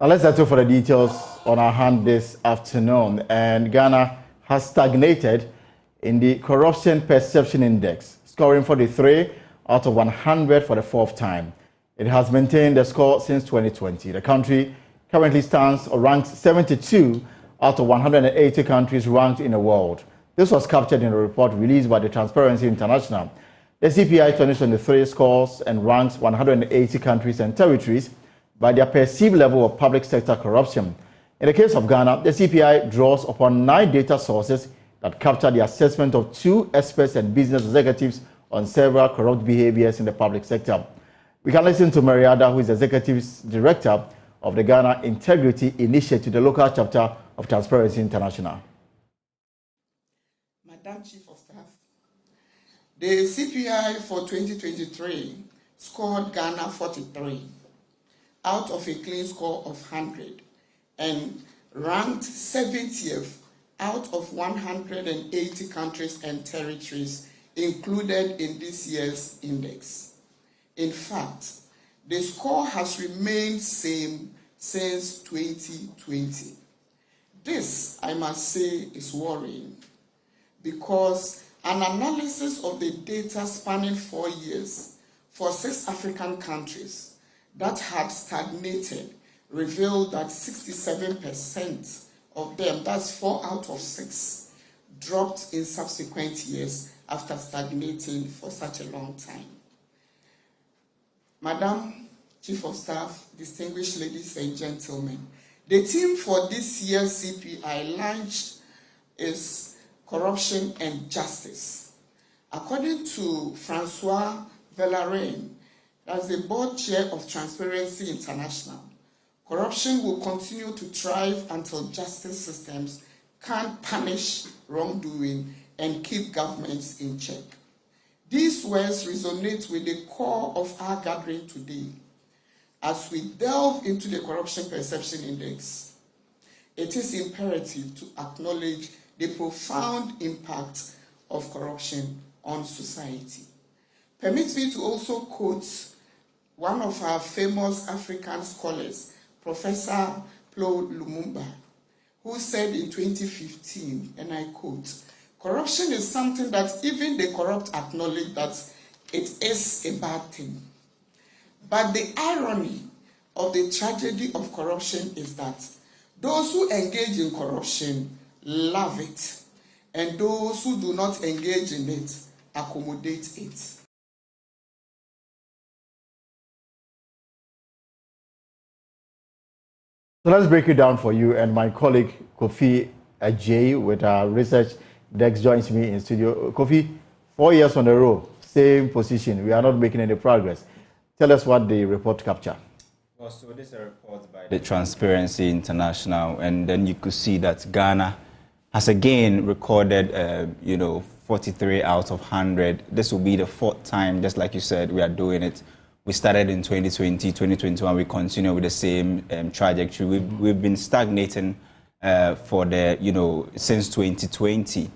Now let's settle for the details on our hand this afternoon. And Ghana has stagnated in the Corruption Perception Index, scoring 43 out of 100 for the fourth time. It has maintained the score since 2020. The country currently stands or ranks 72 out of 180 countries ranked in the world. This was captured in a report released by the Transparency International. The CPI 2023 scores and ranks 180 countries and territories by their perceived level of public sector corruption. In the case of Ghana, the CPI draws upon 9 data sources that capture the assessment of 2 experts and business executives on several corrupt behaviors in the public sector. We can listen to Mariada, who is Executive Director of the Ghana Integrity Initiative, the local chapter of Transparency International. Madam Chief of Staff, the CPI for 2023 scored Ghana 43 out of a clean score of 100 and ranked 70th out of 180 countries and territories included in this year's index. In fact, the score has remained same since 2020. This, I must say, is worrying because an analysis of the data spanning 4 years for 6 African countries that had stagnated revealed that 67% of them, that's 4 out of 6, dropped in subsequent years after stagnating for such a long time. Madam Chief of Staff, distinguished ladies and gentlemen, the theme for this year's CPI launched is corruption and justice. According to Francois Vellarain, as the board chair of Transparency International, corruption will continue to thrive until justice systems can punish wrongdoing and keep governments in check. These words resonate with the core of our gathering today. As we delve into the Corruption Perception Index, it is imperative to acknowledge the profound impact of corruption on society. Permit me to also quote one of our famous African scholars, Professor Flo Lumumba, who said in 2015, and I quote, "Corruption is something that even the corrupt acknowledge that it is a bad thing. But the irony of the tragedy of corruption is that those who engage in corruption love it, and those who do not engage in it accommodate it." So let's break it down for you, and my colleague Kofi Ajay with our research desk joins me in studio. Kofi, 4 years on the row, same position. We are not making any progress. Tell us what the report captured. Well, so this is a report by the Transparency International, and then you could see that Ghana has again recorded, 43 out of 100. This will be the 4th time, just like you said, we are doing it. We started in 2020, 2021, we continue with the same trajectory. We've been stagnating since 2020.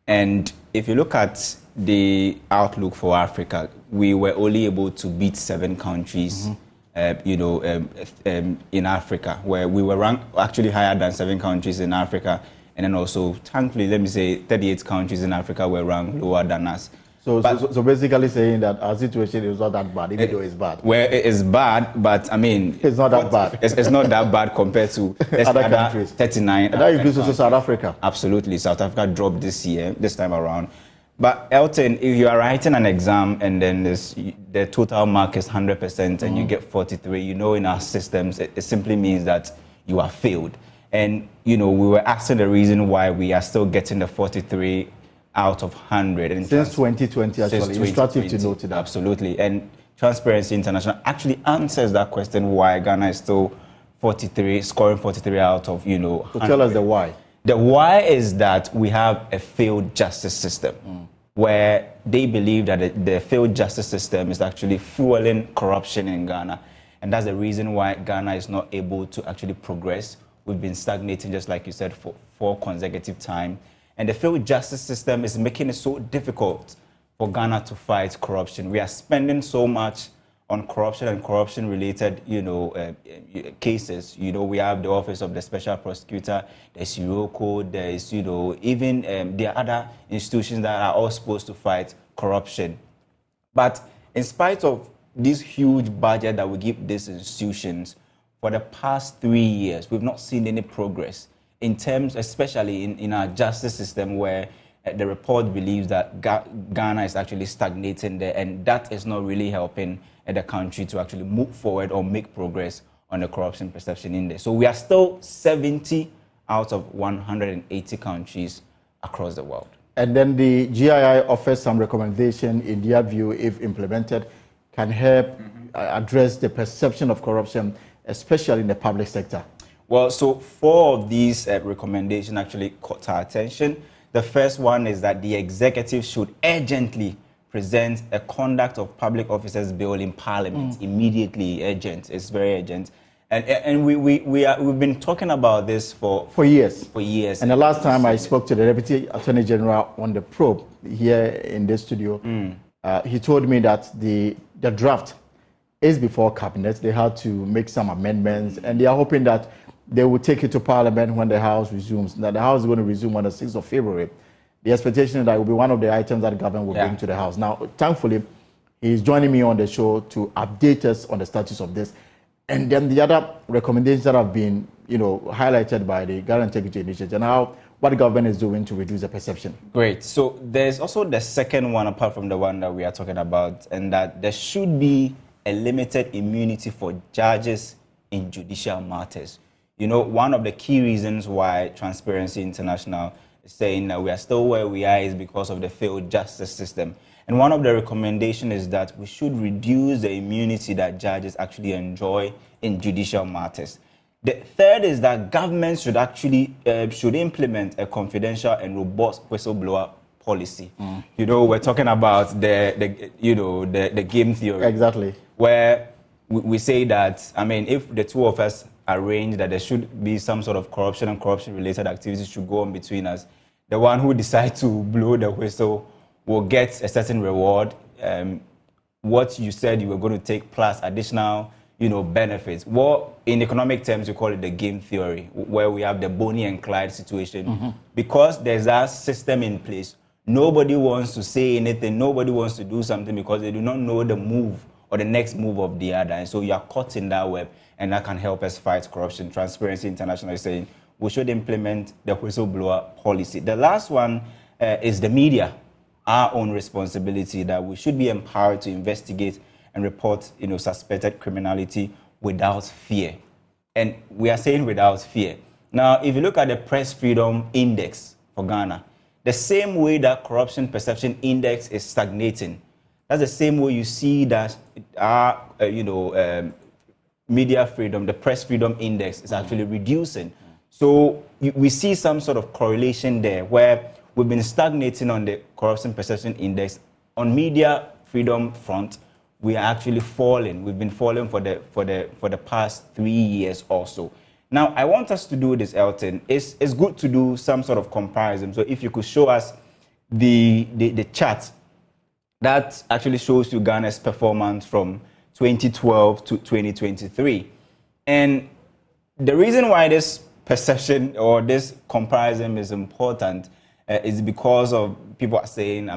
And if you look at the outlook for Africa, we were only able to beat 7 countries, in Africa, where we were ranked actually higher than 7 countries in Africa. And then also, thankfully, 38 countries in Africa were ranked lower than us. So basically saying that our situation is not that bad, even though it's bad. Well, it is bad, but I mean... It's not that bad. It's not that bad compared to other countries. 39. And that includes also South Africa. Absolutely. South Africa dropped this time around. But Elton, if you are writing an exam and then the total mark is 100% and you get 43, in our systems, it simply means that you are failed. And, we were asking the reason why we are still getting the 43 out of 100. And since 2020, actually, instructive to note that. Absolutely. And Transparency International actually answers that question why Ghana is still 43, scoring 43 out of, So tell us the why. The why is that we have a failed justice system where they believe that the failed justice system is actually fueling corruption in Ghana. And that's the reason why Ghana is not able to actually progress. We've been stagnating, just like you said, for 4 consecutive times. And the failed justice system is making it so difficult for Ghana to fight corruption. We are spending so much on corruption and corruption-related, cases. We have the Office of the Special Prosecutor, there's Eurocode, there's, even there are other institutions that are all supposed to fight corruption. But in spite of this huge budget that we give these institutions, for the past 3 years, we've not seen any progress in terms, especially in our justice system, where the report believes that Ghana is actually stagnating there, and that is not really helping the country to actually move forward or make progress on the corruption perception index. So we are still 70 out of 180 countries across the world. And then the GII offers some recommendation, in their view, if implemented, can help address the perception of corruption, especially in the public sector. Well, so 4 of these recommendations actually caught our attention. The first one is that the executive should urgently present a conduct of public officers bill in Parliament immediately. Urgent. It's very urgent. And we've been talking about this for years. For years. And the last time I spoke to the Deputy Attorney General on the probe here in this studio, he told me that the draft is before Cabinet. They had to make some amendments, and they are hoping that they will take it to Parliament when the House resumes. Now, the House is going to resume on the 6th of February. The expectation is that it will be one of the items that the government will bring to the House. Now, thankfully, he's joining me on the show to update us on the status of this. And then the other recommendations that have been, highlighted by the Ghana Integrity Initiative, and how what the government is doing to reduce the perception. Great. So there's also the second one, apart from the one that we are talking about, and that there should be a limited immunity for judges in judicial matters. One of the key reasons why Transparency International is saying that we are still where we are is because of the failed justice system. And one of the recommendations is that we should reduce the immunity that judges actually enjoy in judicial matters. The third is that governments should actually should implement a confidential and robust whistleblower policy. We're talking about the game theory. Exactly. Where we say that, if the two of us arrange that there should be some sort of corruption and corruption-related activities should go on between us, the one who decides to blow the whistle will get a certain reward. What you said you were going to take plus additional, benefits. Well, in economic terms, we call it the game theory, where we have the Bonnie and Clyde situation. Because there's that system in place, nobody wants to say anything, nobody wants to do something because they do not know the move or the next move of the other. And so you are caught in that web, and that can help us fight corruption. Transparency International is saying we should implement the whistleblower policy. The last one is the media, our own responsibility, that we should be empowered to investigate and report, suspected criminality without fear. And we are saying without fear. Now, if you look at the Press Freedom Index for Ghana, the same way that corruption perception index is stagnating, that's the same way you see that our, media freedom, the Press Freedom Index is actually reducing. So we see some sort of correlation there where we've been stagnating on the corruption perception index. On media freedom front, we are actually falling. We've been falling for the past 3 years or so. Now, I want us to do this, Elton. It's good to do some sort of comparison. So if you could show us the chart that actually shows you Ghana's performance from 2012 to 2023. And the reason why this perception or this comparison is important is because of people are saying,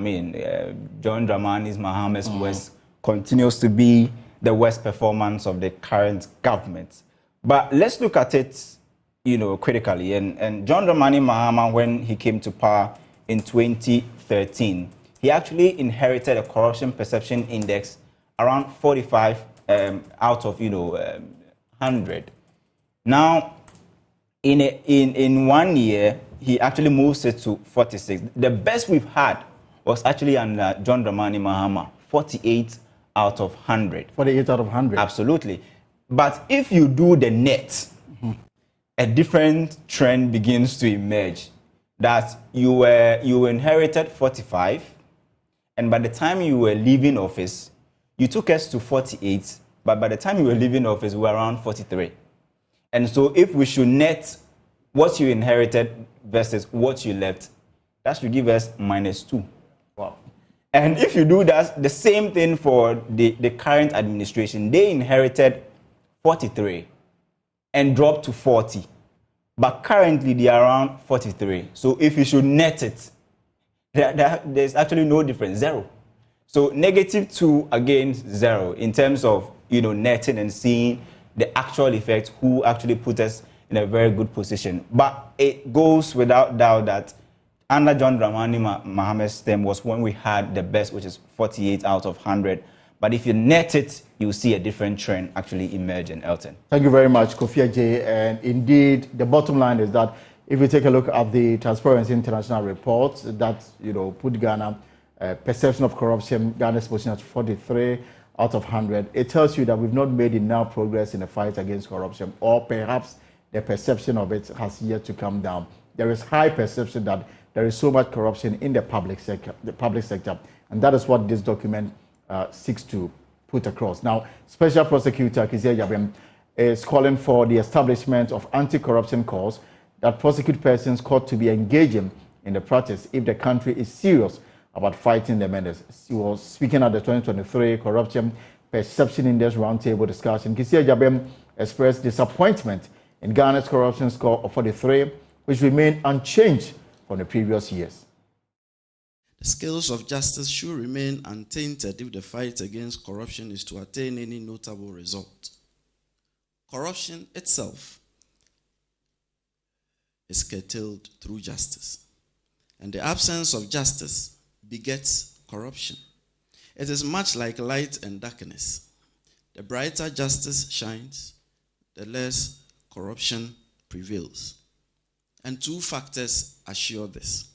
John Dramani Mahama's West continues to be the worst performance of the current government. But let's look at it, critically. And John Dramani Mahama, when he came to power in 2013, he actually inherited a corruption perception index around 45 out of 100. Now, in 1 year, he actually moves it to 46. The best we've had was actually under John Dramani Mahama, 48 out of 100. 48 out of 100. Absolutely. But if you do the net, a different trend begins to emerge. That you inherited 45, and by the time you were leaving office, you took us to 48, but by the time you were leaving office, we were around 43. And so if we should net what you inherited versus what you left, that should give us -2. Wow. And if you do that, the same thing for the current administration. They inherited 43 and dropped to 40. But currently, they are around 43. So if you should net it, there's actually no difference, zero. So -2 against 0 in terms of, netting and seeing the actual effect, who actually put us in a very good position. But it goes without doubt that under John Dramani Mohammed's term was when we had the best, which is 48 out of 100. But if you net it, you'll see a different trend actually emerging, Elton. Thank you very much, Kofi Adjei. And indeed, the bottom line is that if you take a look at the Transparency International report that, put Ghana, perception of corruption, Ghana's position at 43 out of 100, it tells you that we've not made enough progress in the fight against corruption, or perhaps the perception of it has yet to come down. There is high perception that there is so much corruption in the public sector, and that is what this document seeks to put across. Now, Special Prosecutor Kezia Yabem is calling for the establishment of anti-corruption calls that prosecute persons caught to be engaging in the practice if the country is serious about fighting the menace. She was speaking at the 2023 Corruption Perception Index Roundtable discussion. Kezia Yabem expressed disappointment in Ghana's corruption score of 43, which remained unchanged from the previous years. The scales of justice should remain untainted if the fight against corruption is to attain any notable result. Corruption itself is curtailed through justice, and the absence of justice begets corruption. It is much like light and darkness. The brighter justice shines, the less corruption prevails. And two factors assure this.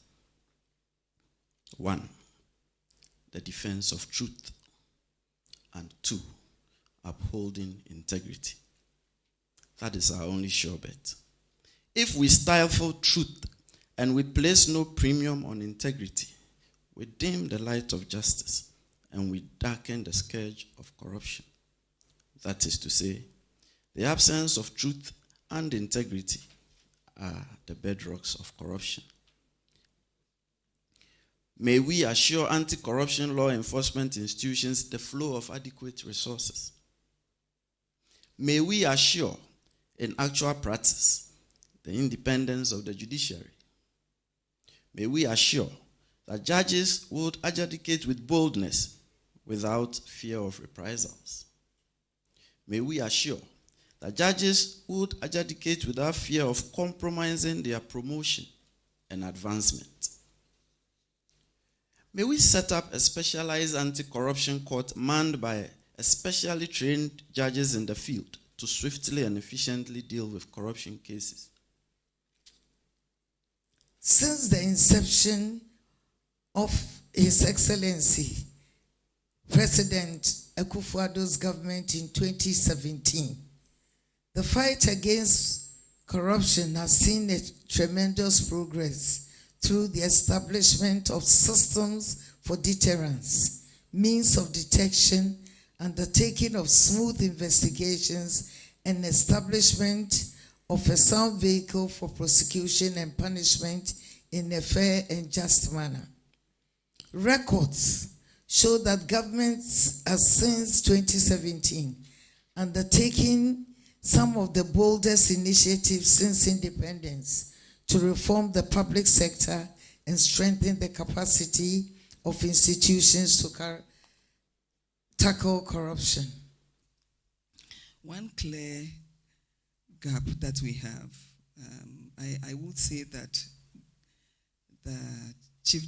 One, the defense of truth. And two, upholding integrity. That is our only sure bet. If we stifle truth and we place no premium on integrity, we dim the light of justice and we darken the scourge of corruption. That is to say, the absence of truth and integrity are the bedrocks of corruption. May we assure anti-corruption law enforcement institutions the flow of adequate resources. May we assure, in actual practice, the independence of the judiciary. May we assure that judges would adjudicate with boldness without fear of reprisals. May we assure that judges would adjudicate without fear of compromising their promotion and advancement. May we set up a specialized anti-corruption court manned by especially trained judges in the field to swiftly and efficiently deal with corruption cases. Since the inception of His Excellency President Akufo-Addo's government in 2017, the fight against corruption has seen a tremendous progress through the establishment of systems for deterrence, means of detection, undertaking of smooth investigations, and establishment of a sound vehicle for prosecution and punishment in a fair and just manner. Records show that governments have since 2017 undertaken some of the boldest initiatives since independence to reform the public sector and strengthen the capacity of institutions to tackle corruption. One clear gap that we have, I would say that the Chief,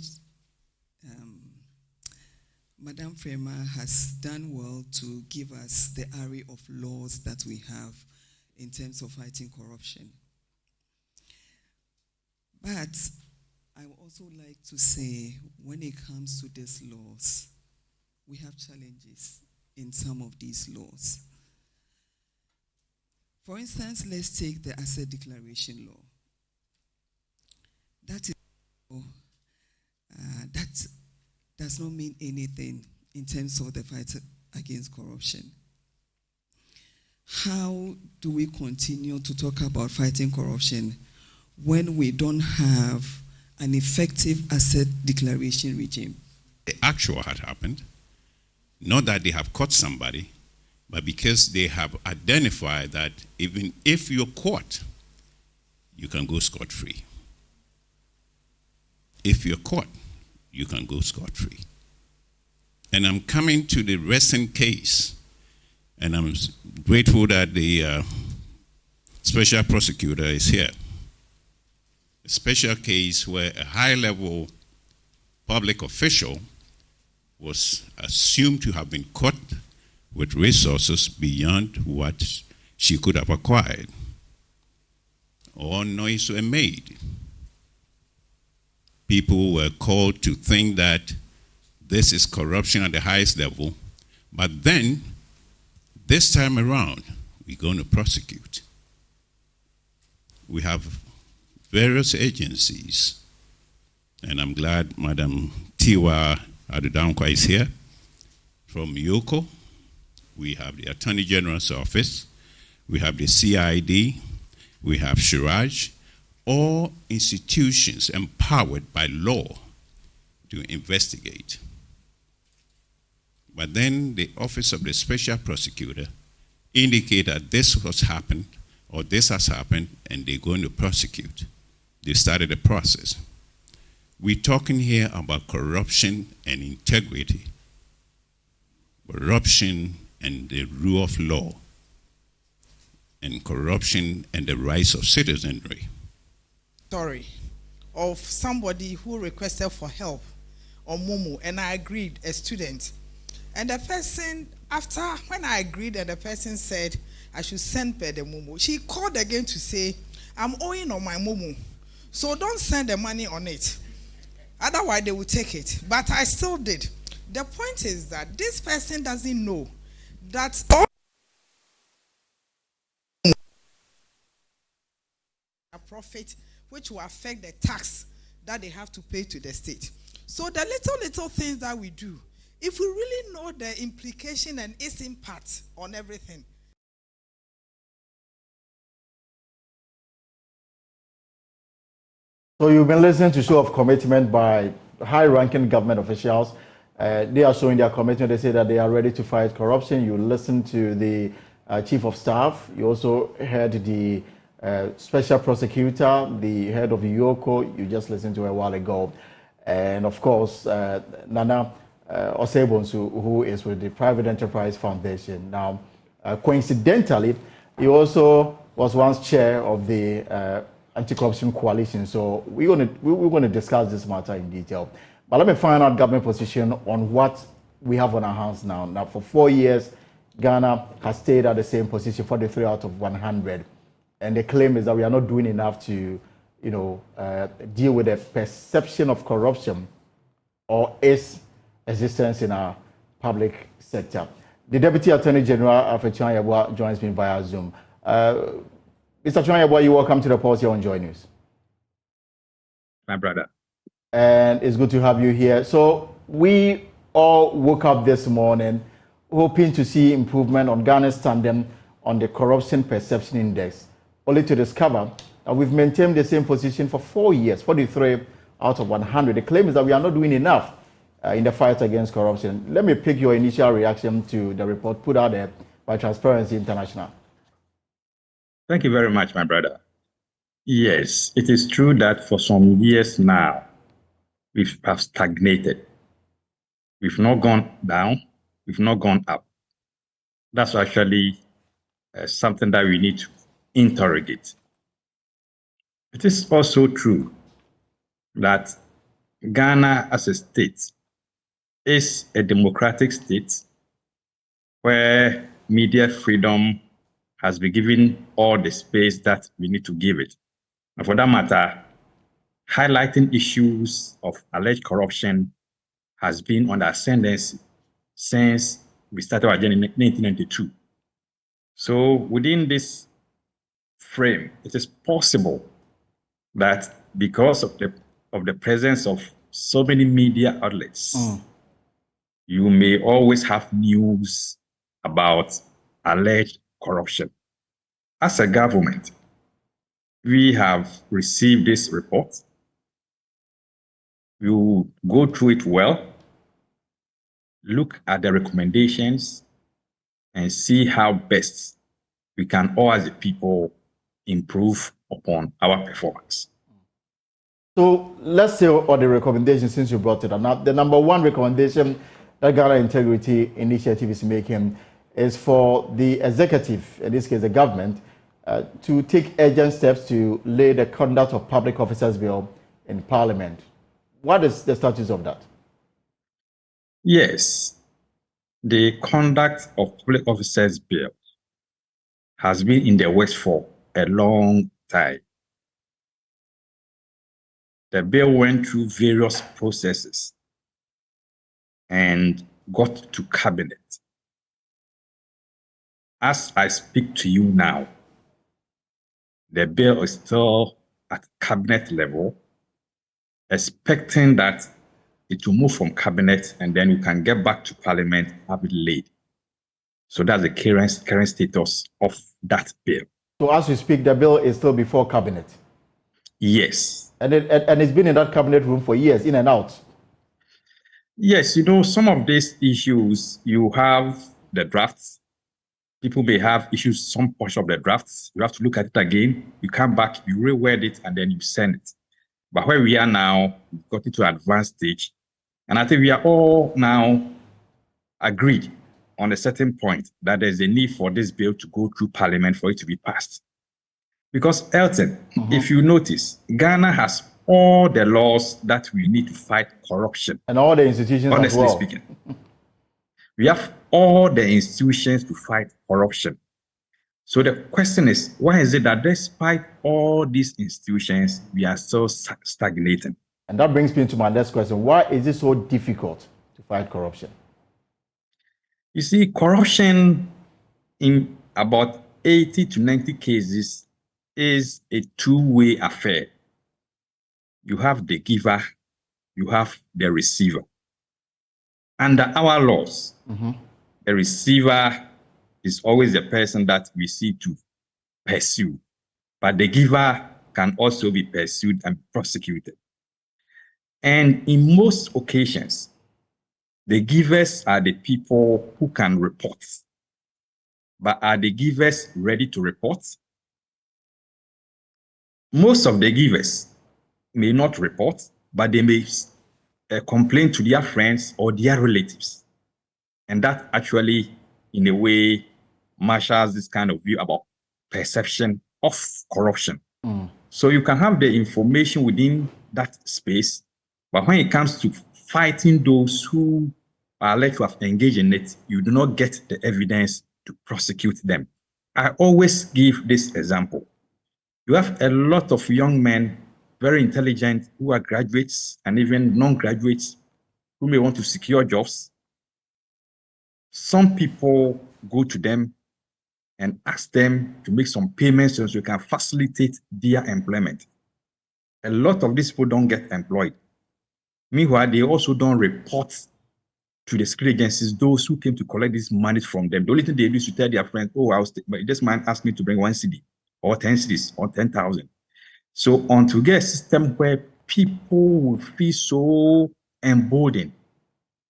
Madam Frema has done well to give us the array of laws that we have in terms of fighting corruption. But I would also like to say, when it comes to these laws, we have challenges in some of these laws. For instance, let's take the asset declaration law. That does not mean anything in terms of the fight against corruption. How do we continue to talk about fighting corruption when we don't have an effective asset declaration regime? the actual had happened, not that they have caught somebody, but because they have identified that even if you're caught, you can go scot-free. If you're caught, you can go scot-free. And I'm coming to the recent case, and I'm grateful that the special prosecutor is here. A special case where a high-level public official was assumed to have been caught with resources beyond what she could have acquired. All noise were made. People were called to think that this is corruption at the highest level, but then, this time around, we're going to prosecute. We have various agencies, and I'm glad Madam Tiwa Adudankwa is here. From Yoko, we have the Attorney General's Office, we have the CID, we have Shiraj, all institutions empowered by law to investigate. But then the Office of the Special Prosecutor indicate that this has happened, or this has happened, and they're going to prosecute. They started the process. We're talking here about corruption and integrity, corruption and the rule of law, and corruption and the rights of citizenry. Story of somebody who requested for help on Momo, and I agreed, a student. And the person, after when I agreed and the person said I should send per the Momo, she called again to say, I'm owing on my Momo, so don't send the money on it. Otherwise they will take it. But I still did. The point is that this person doesn't know that all a profit which will affect the tax that they have to pay to the state. So the little things that we do, if we really know the implication and its impact on everything. So you've been listening to show of commitment by high-ranking government officials. They are showing their commitment. They say that they are ready to fight corruption. You listen to the chief of staff. You also heard the special prosecutor, the head of Yoko. You just listened to a while ago. And of course, Nana Osebonsu, who is with the Private Enterprise Foundation. Now, coincidentally, he also was once chair of the Anti-Corruption Coalition. So we're going to discuss this matter in detail. But let me find out government position on what we have on our hands now. Now, for 4 years, Ghana has stayed at the same position, 43 out of 100. And the claim is that we are not doing enough to, deal with the perception of corruption or its existence in our public sector. The Deputy Attorney General, Alfred Chuan-Yeboah, joins me via Zoom. Mr. Chuan-Yeboah, you're welcome to the Pulse here on Joy News. My brother. And it's good to have you here. So we all woke up this morning hoping to see improvement on Ghana's standing on the Corruption Perception Index, only to discover that we've maintained the same position for 4 years, 43 out of 100. The claim is that we are not doing enough in the fight against corruption. Let me pick your initial reaction to the report put out there by Transparency International. Thank you very much, my brother. Yes, it is true that for some years now, we have stagnated. We've not gone down, we've not gone up. That's actually something that we need to interrogate. It is also true that Ghana as a state is a democratic state where media freedom has been given all the space that we need to give it. And for that matter, highlighting issues of alleged corruption has been on the ascendancy since we started our journey in 1992. So within this frame, it is possible that because of the presence of so many media outlets, you may always have news about alleged corruption. As a government, we have received this report. We will go through it well, look at the recommendations, and see how best we can all as a people improve upon our performance. So let's say on the recommendations, since you brought it up. Now, the number one recommendation that Ghana Integrity Initiative is making is for the executive, in this case the government, to take urgent steps to lay the Conduct of Public Officers Bill in Parliament. What is the status of that? Yes, the Conduct of Public Officers Bill has been in the works for a long time. The bill went through various processes and got to cabinet. As I speak to you now, the bill is still at cabinet level, expecting that it will move from cabinet and then you can get back to parliament, have it laid. So that's the current status of that bill. So as we speak, the bill is still before cabinet? Yes. And it's been in that cabinet room for years, in and out? Yes, you know, some of these issues, you have the drafts. People may have issues, some portion of the drafts. You have to look at it again. You come back, you reword it, and then you send it. But where we are now, we've got into an advanced stage. And I think we are all now agreed on a certain point that there's a need for this bill to go through parliament for it to be passed. Because, Elton, if you notice, Ghana has all the laws that we need to fight corruption. And all the institutions honestly as well. speaking. We have all the institutions to fight corruption. So the question is, why is it that despite all these institutions, we are so stagnating? And that brings me to my next question. Why is it so difficult to fight corruption? You see, corruption in about 80 to 90 cases is a two-way affair. You have the giver, you have the receiver. Under our laws, the receiver is always the person that we see to pursue, but the giver can also be pursued and prosecuted. And in most occasions, the givers are the people who can report. But are the givers ready to report? Most of the givers may not report, but they may complain to their friends or their relatives. And that actually, in a way, marshals this kind of view about perception of corruption. So you can have the information within that space, but when it comes to fighting those who are alleged to have engaged in it, you do not get the evidence to prosecute them. I always give this example. You have a lot of young men, very intelligent, who are graduates and even non-graduates who may want to secure jobs. Some people go to them and ask them to make some payments so you can facilitate their employment. A lot of these people don't get employed. Meanwhile, they also don't report to the security agencies those who came to collect this money from them. The only thing they do is to tell their friends, oh, this man asked me to bring 1 cedi or 10 cedis or 10,000. So until we get a system where people will feel so emboldened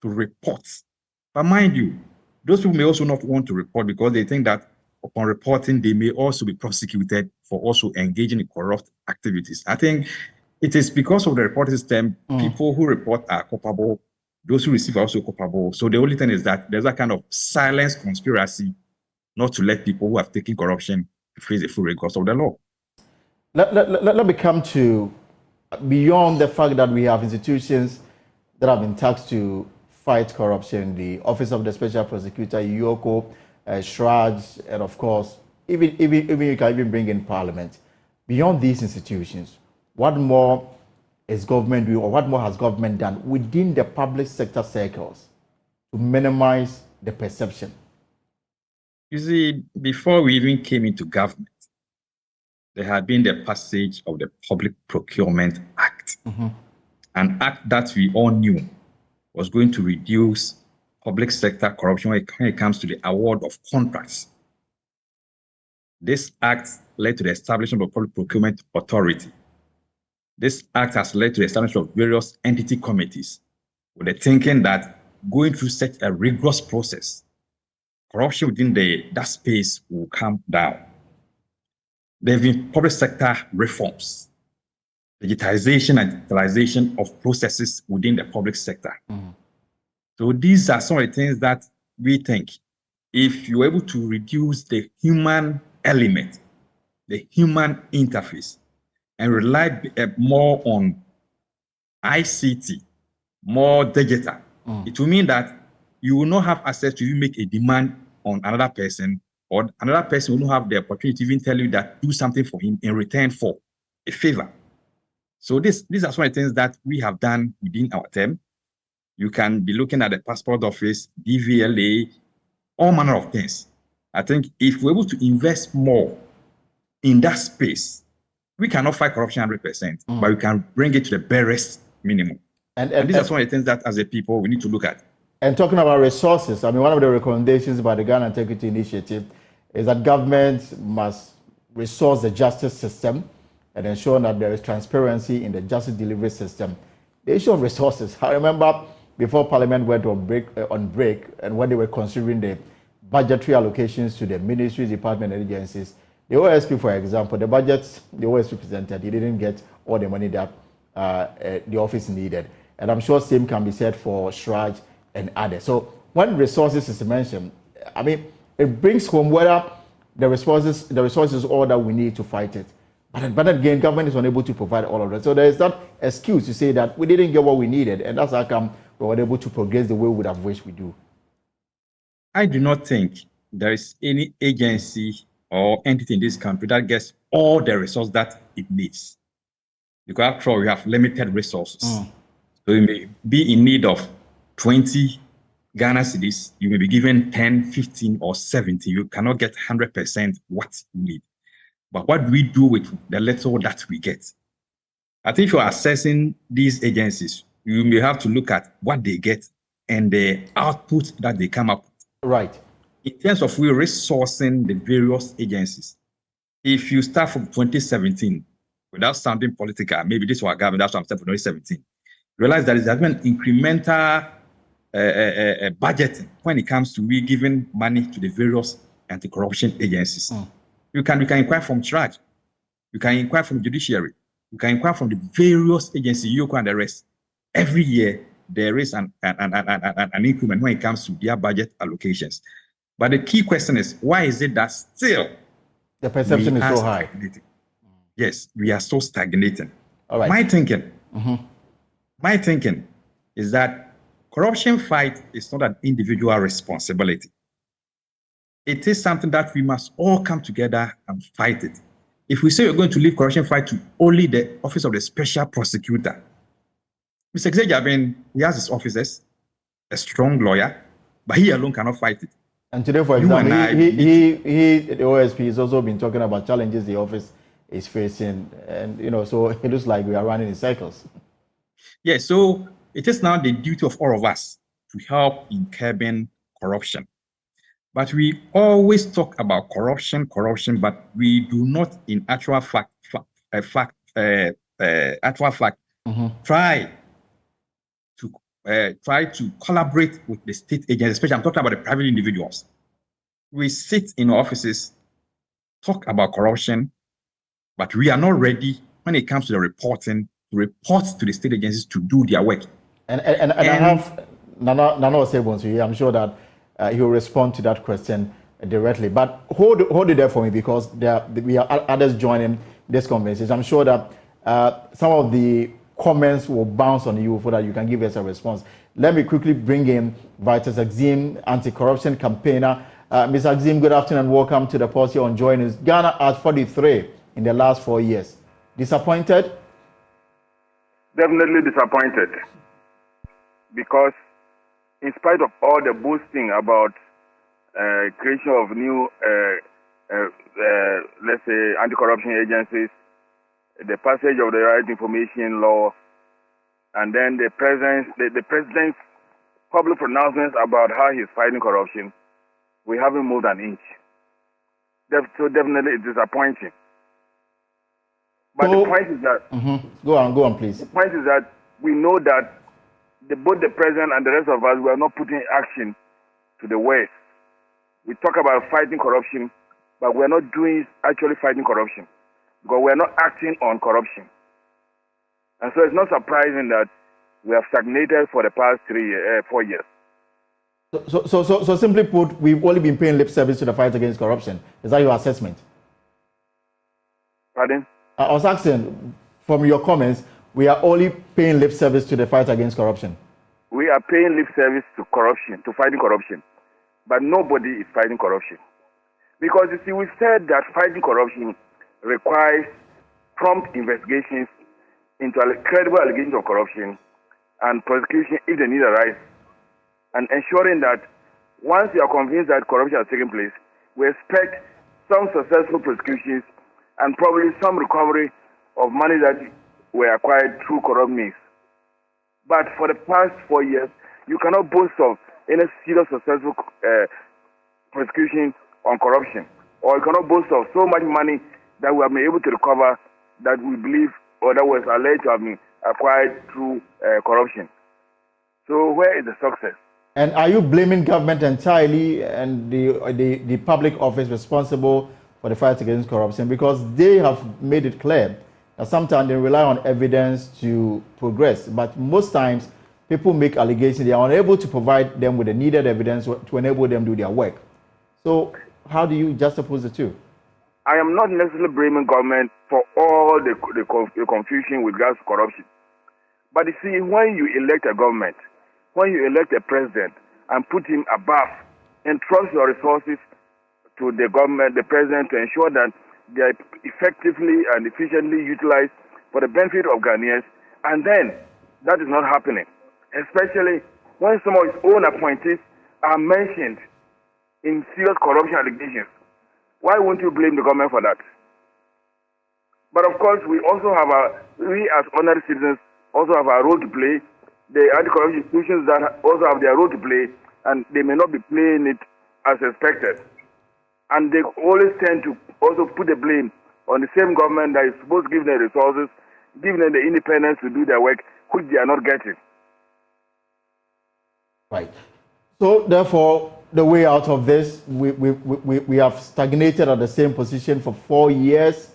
to report. But mind you, those people may also not want to report because they think that upon reporting, they may also be prosecuted for also engaging in corrupt activities. I think it is because of the reporting system, people who report are culpable, those who receive are also culpable. So the only thing is that there's a kind of silence conspiracy not to let people who have taken corruption face the full rigors of the law. Let me come to beyond the fact that we have institutions that have been tasked to fight corruption, the Office of the Special Prosecutor, UOCO, SHRAJ, and of course, even you can even bring in Parliament. Beyond these institutions, what more is government doing, or what more has government done within the public sector circles to minimize the perception? You see, before we even came into government, there had been the passage of the Public Procurement Act, an act that we all knew was going to reduce public sector corruption when it comes to the award of contracts. This act led to the establishment of the Public Procurement Authority. This act has led to the establishment of various entity committees with the thinking that going through such a rigorous process, corruption within that space will come down. There have been public sector reforms, digitization and digitalization of processes within the public sector. So these are some of the things that we think, if you're able to reduce the human element, the human interface, and rely more on ICT, more digital, it will mean that you will not have access to make a demand on another person, or another person will not have the opportunity to even tell you that do something for him in return for a favor. So these are some of the things that we have done within our term. You can be looking at the passport office, DVLA, all manner of things. I think if we're able to invest more in that space, we cannot fight corruption 100%, but we can bring it to the barest minimum. And these are some of the things that, as a people, we need to look at. And talking about resources, I mean, one of the recommendations by the Ghana Integrity Initiative is that governments must resource the justice system and ensure that there is transparency in the justice delivery system. The issue of resources, I remember before Parliament went on break, and when they were considering the budgetary allocations to the ministries, departments, and agencies, the OSP, for example, the budgets the OSP presented, he didn't get all the money that the office needed. And I'm sure same can be said for Shraj and others. So when resources is mentioned, I mean, it brings home whether the resources all that we need to fight it. But again, government is unable to provide all of that. So there is that excuse to say that we didn't get what we needed, and that's how come we were able to progress the way we would have wished we do. I do not think there is any agency or entity in this country that gets all the resources that it needs. Because after all, we have limited resources. So you may be in need of 20 Ghana cedis, you may be given 10, 15, or 70. You cannot get 100% what you need. But what do we do with the little that we get? I think if you're assessing these agencies, you may have to look at what they get and the output that they come up with. Right. In terms of we resourcing the various agencies, if you start from 2017, without sounding political, maybe this was government, that's what I'm saying for 2017, realize that there has been incremental budgeting when it comes to we giving money to the various anti-corruption agencies. You can inquire from Shraj, you can inquire from judiciary, you can inquire from the various agencies, YOCO and the rest. Every year there is an increment when it comes to their budget allocations. But the key question is, why is it that still the perception is so high? Yes, we are so stagnating. All right. My thinking is that corruption fight is not an individual responsibility. It is something that we must all come together and fight it. If we say we're going to leave corruption fight to only the office of the special prosecutor, Mr. Xejabin, he has his officers, a strong lawyer, but he alone cannot fight it. And today, for example, the OSP has also been talking about challenges the office is facing, and so it looks like we are running in circles. Yes, so it is now the duty of all of us to help in curbing corruption. But we always talk about corruption, but we do not, in actual fact, try to collaborate with the state agents, especially I'm talking about the private individuals. We sit in offices, talk about corruption, but we are not ready when it comes to the reporting, to report to the state agencies to do their work. And I have Nana Osei-Bonsu here. I'm sure that he will respond to that question directly. But hold it there for me, because we have others joining this conversation. I'm sure that some of the comments will bounce on you so that you can give us a response. Let me quickly bring in Vitus Axim, anti-corruption campaigner. Ms. Axim, good afternoon and welcome to the Pulse on Join Us. Ghana at 43 in the last 4 years. Disappointed? Definitely disappointed. Because in spite of all the boasting about creation of new, let's say, anti-corruption agencies, the passage of the right information law, and then the president's public pronouncements about how he's fighting corruption, we haven't moved an inch. So definitely it's disappointing. But the point is that... Go on, please. The point is that we know that both the president and the rest of us, we are not putting action to the worst. We talk about fighting corruption, but we are not doing actually fighting corruption because we are not acting on corruption. And so it's not surprising that we have stagnated for the past 4 years. So simply put, we've only been paying lip service to the fight against corruption. Is that your assessment? Pardon? I was asking, from your comments, we are only paying lip service to the fight against corruption. We are paying lip service to corruption, to fighting corruption, but nobody is fighting corruption. Because you see, we said that fighting corruption requires prompt investigations into credible allegations of corruption and prosecution if the need arises, and ensuring that once you are convinced that corruption has taken place, we expect some successful prosecutions and probably some recovery of money that were acquired through corrupt means. But for the past 4 years, you cannot boast of any serious successful prosecution on corruption, or you cannot boast of so much money that we have been able to recover that we believe or that was alleged to have been acquired through corruption. So where is the success? And are you blaming government entirely and the public office responsible for the fight against corruption? Because they have made it clear that sometimes they rely on evidence to progress, but most times people make allegations, they are unable to provide them with the needed evidence to enable them to do their work. So how do you juxtapose the two? I am not necessarily blaming government for all the confusion with regards to corruption. But you see, when you elect a government, when you elect a president and put him above and trust your resources to the government, the president, to ensure that they are effectively and efficiently utilized for the benefit of Ghanaians, and then that is not happening, especially when some of his own appointees are mentioned in serious corruption allegations. Why won't you blame the government for that? But of course, we as honorary citizens also have our role to play. The anti-corruption institutions that also have their role to play, and they may not be playing it as expected. And they always tend to also put the blame on the same government that is supposed to give them the resources, give them the independence to do their work, which they are not getting. Right. So therefore, the way out of this, we have stagnated at the same position for 4 years,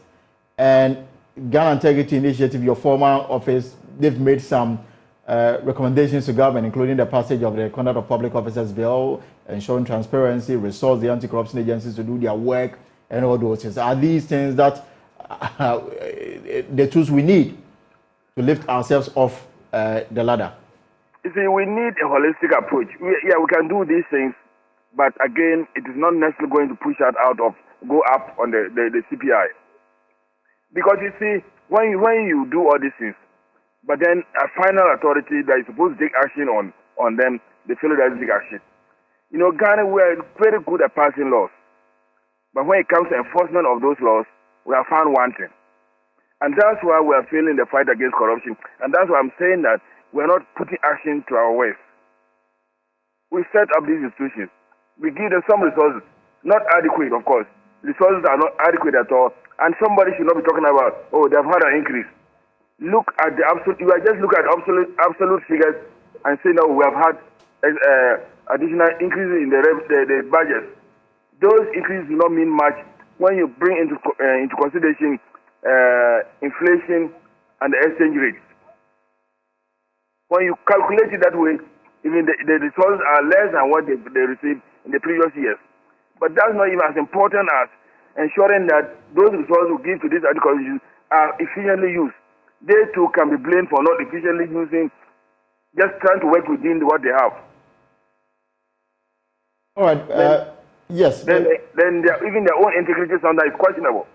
and Ghana Integrity Initiative, your former office, they've made some recommendations to government, including the passage of the Conduct of Public Officers Bill, ensuring transparency, resource the anti-corruption agencies to do their work, and all those things. Are these things that the tools we need to lift ourselves off the ladder? You see, we need a holistic approach. We can do these things, but again, it is not necessarily going to push us go up on the CPI. Because you see, when you do all these things, but then a final authority that is supposed to take action on them, they feel that they take action. You know, Ghana, we are very good at passing laws. But when it comes to enforcement of those laws, we are found wanting. And that's why we are failing the fight against corruption. And that's why I'm saying that we are not putting action to our ways. We set up these institutions. We give them some resources, not adequate, of course. Resources are not adequate at all. And somebody should not be talking about, oh, they've had an increase. Look at the absolute. You are just look at absolute figures and say no, we have had additional increases in the budget. Those increases do not mean much when you bring into consideration inflation and the exchange rates. When you calculate it that way, even the resources are less than what they received in the previous years. But that's not even as important as ensuring that those resources we give to these anti-corruption are efficiently used. They too can be blamed for not efficiently using, just trying to work within what they have. All right. Yes. Then even their own integrity sometimes is questionable.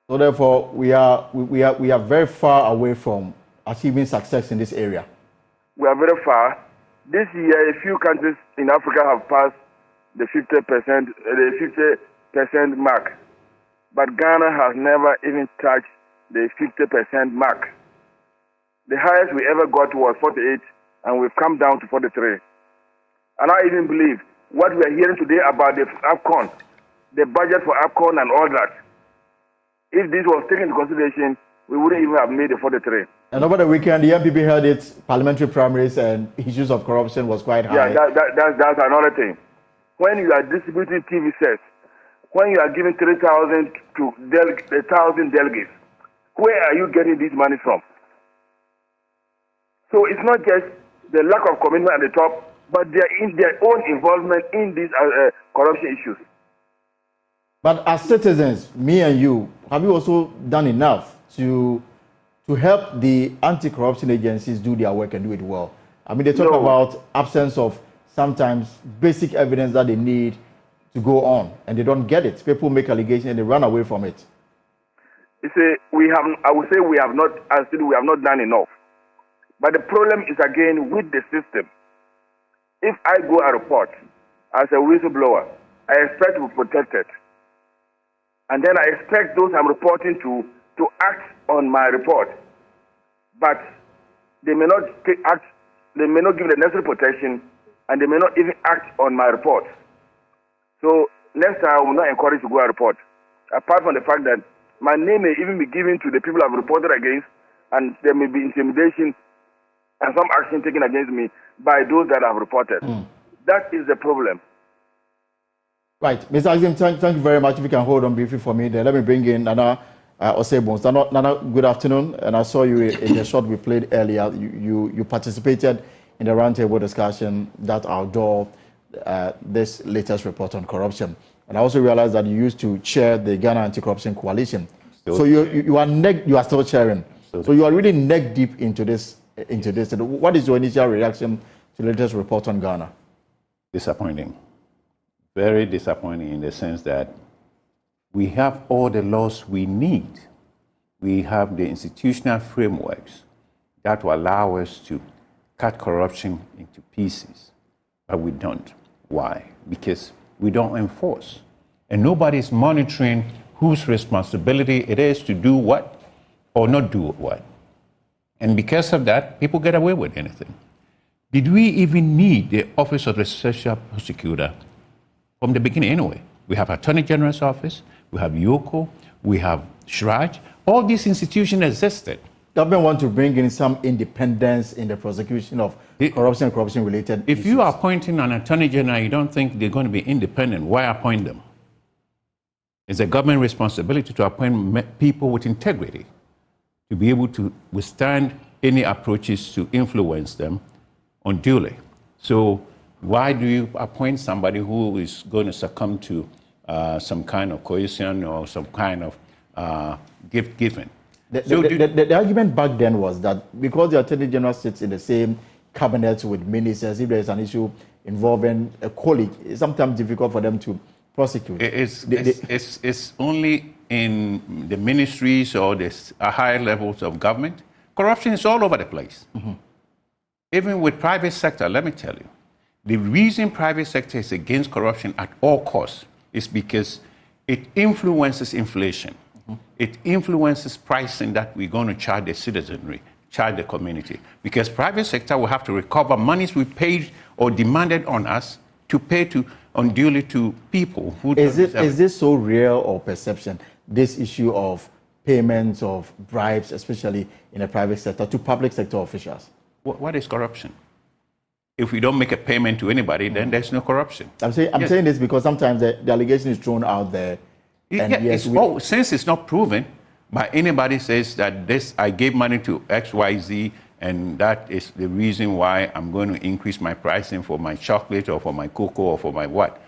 So therefore, we are very far away from achieving success in this area. We are very far. This year, a few countries in Africa have passed the 50% mark, but Ghana has never even touched the 50% mark. The highest we ever got was 48, and we've come down to 43. And I even believe what we are hearing today about the AFCON, the budget for AFCON and all that, if this was taken into consideration, we wouldn't even have made the 43. And over the weekend, the MPP held its parliamentary primaries, and issues of corruption was quite high. Yeah, that's another thing. When you are distributing TV sets, when you are giving 3,000 to 1,000 delegates, where are you getting this money from? So it's not just the lack of commitment at the top, but their own involvement in these corruption issues. But as citizens, me and you, have you also done enough to help the anti-corruption agencies do their work and do it well? I mean, they talk about absence of sometimes basic evidence that they need to go on, and they don't get it. People make allegations and they run away from it. You see, I would say we have not done enough. But the problem is again with the system. If I go and report as a whistleblower, I expect to be protected. And then I expect those I'm reporting to act on my report. But they may not act, they may not give the necessary protection, and they may not even act on my report. So next time I will not encourage to go and report. Apart from the fact that my name may even be given to the people I've reported against, and there may be intimidation and some action taken against me by those that I've reported. That is the problem. Right. Mr. Axim, thank you very much. If you can hold on briefly for me, then let me bring in Nana Osei-Bones. Nana, good afternoon. And I saw you in the shot we played earlier. You participated in the roundtable discussion that outdoor this latest report on corruption. And I also realized that you used to chair the Ghana Anti-Corruption Coalition. So you are still chairing. So you are really neck deep into this. What is your initial reaction to the latest report on Ghana? Disappointing. Very disappointing in the sense that we have all the laws we need. We have the institutional frameworks that will allow us to cut corruption into pieces, but we don't. Why? Because we don't enforce. And nobody's monitoring whose responsibility it is to do what or not do what. And because of that, people get away with anything. Did we even need the Office of the Special Prosecutor from the beginning anyway? We have Attorney General's Office, we have YOCO, we have SHRAJ. All these institutions existed. Government want to bring in some independence in the prosecution of corruption and corruption-related If issues. you are appointing an Attorney General, you don't think they're going to be independent, why appoint them? It's a government responsibility to appoint people with integrity, to be able to withstand any approaches to influence them unduly. So why do you appoint somebody who is going to succumb to some kind of coercion or some kind of gift giving? The argument back then was that because the Attorney General sits in the same cabinet with ministers, if there is an issue involving a colleague, it's sometimes difficult for them to prosecute. It's only in the ministries or the higher levels of government. Corruption is all over the place. Even with private sector, let me tell you, the reason private sector is against corruption at all costs is because it influences inflation. It influences pricing that we're going to charge the citizenry, charge the community. Because private sector will have to recover monies we paid or demanded on us to pay to unduly to people who Is this so real or perception, this issue of payments of bribes, especially in the private sector, to public sector officials? What is corruption? If we don't make a payment to anybody, then there's no corruption. I'm saying this because sometimes the allegation is thrown out there. And since it's not proven by anybody says that I gave money to XYZ and that is the reason why I'm going to increase my pricing for my chocolate or for my cocoa or for my what,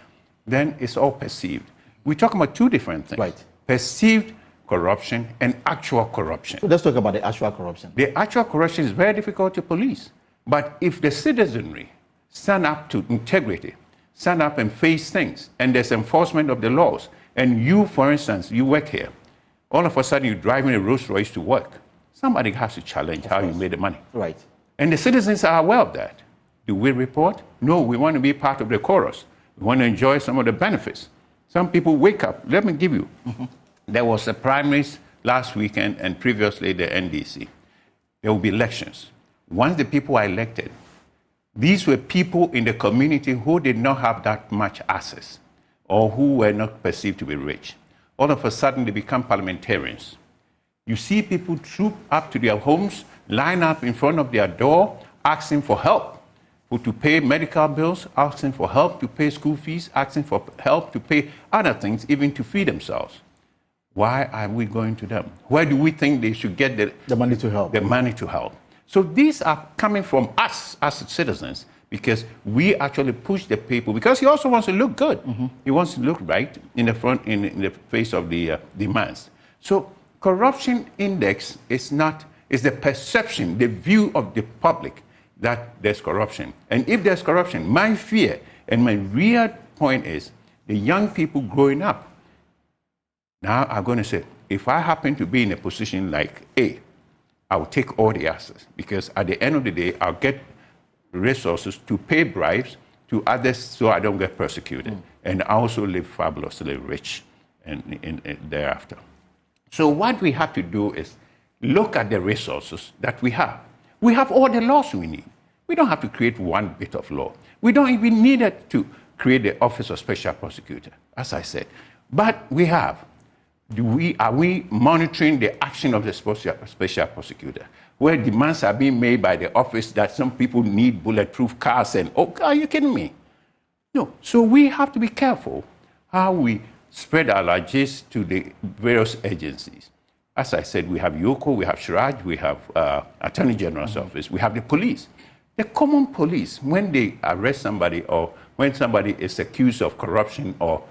then it's all perceived. We're talking about two different things. Right. Perceived corruption and actual corruption. So let's talk about the actual corruption. The actual corruption is very difficult to police. But if the citizenry stand up to integrity, stand up and face things, and there's enforcement of the laws, and you, for instance, you work here, all of a sudden you're driving a Rolls Royce to work, somebody has to challenge how you made the money. Right. And the citizens are aware of that. Do we report? No, we want to be part of the chorus. We want to enjoy some of the benefits. Some people wake up. Let me give you. There was a primaries last weekend and previously the NDC. There will be elections. Once the people are elected, these were people in the community who did not have that much access or who were not perceived to be rich. All of a sudden, they become parliamentarians. You see people troop up to their homes, line up in front of their door, asking for help, to pay medical bills, asking for help to pay school fees, asking for help to pay other things, even to feed themselves. Why are we going to them? Where do we think they should get the money to help? The money to help. So these are coming from us as citizens, because we actually push the people, because he also wants to look good. He wants to look right in the front, in the face of the demands. So corruption index is the perception, the view of the public that there's corruption. And if there's corruption, my fear and my real point is the young people growing up now are going to say, if I happen to be in a position like A, I'll take all the assets, because at the end of the day, I'll get resources to pay bribes to others so I don't get persecuted. And I also live fabulously rich and thereafter. So what we have to do is look at the resources that we have. We have all the laws we need. We don't have to create one bit of law. We don't even need it to create the Office of Special Prosecutor, as I said. But we have. Are we monitoring the action of the special prosecutor, where demands are being made by the office that some people need bulletproof cars and, oh, are you kidding me? No. So we have to be careful how we spread our largesse to the various agencies. As I said, we have Yoko, we have Siraj, we have Attorney General's office, we have the police. The common police, when they arrest somebody or when somebody is accused of corruption or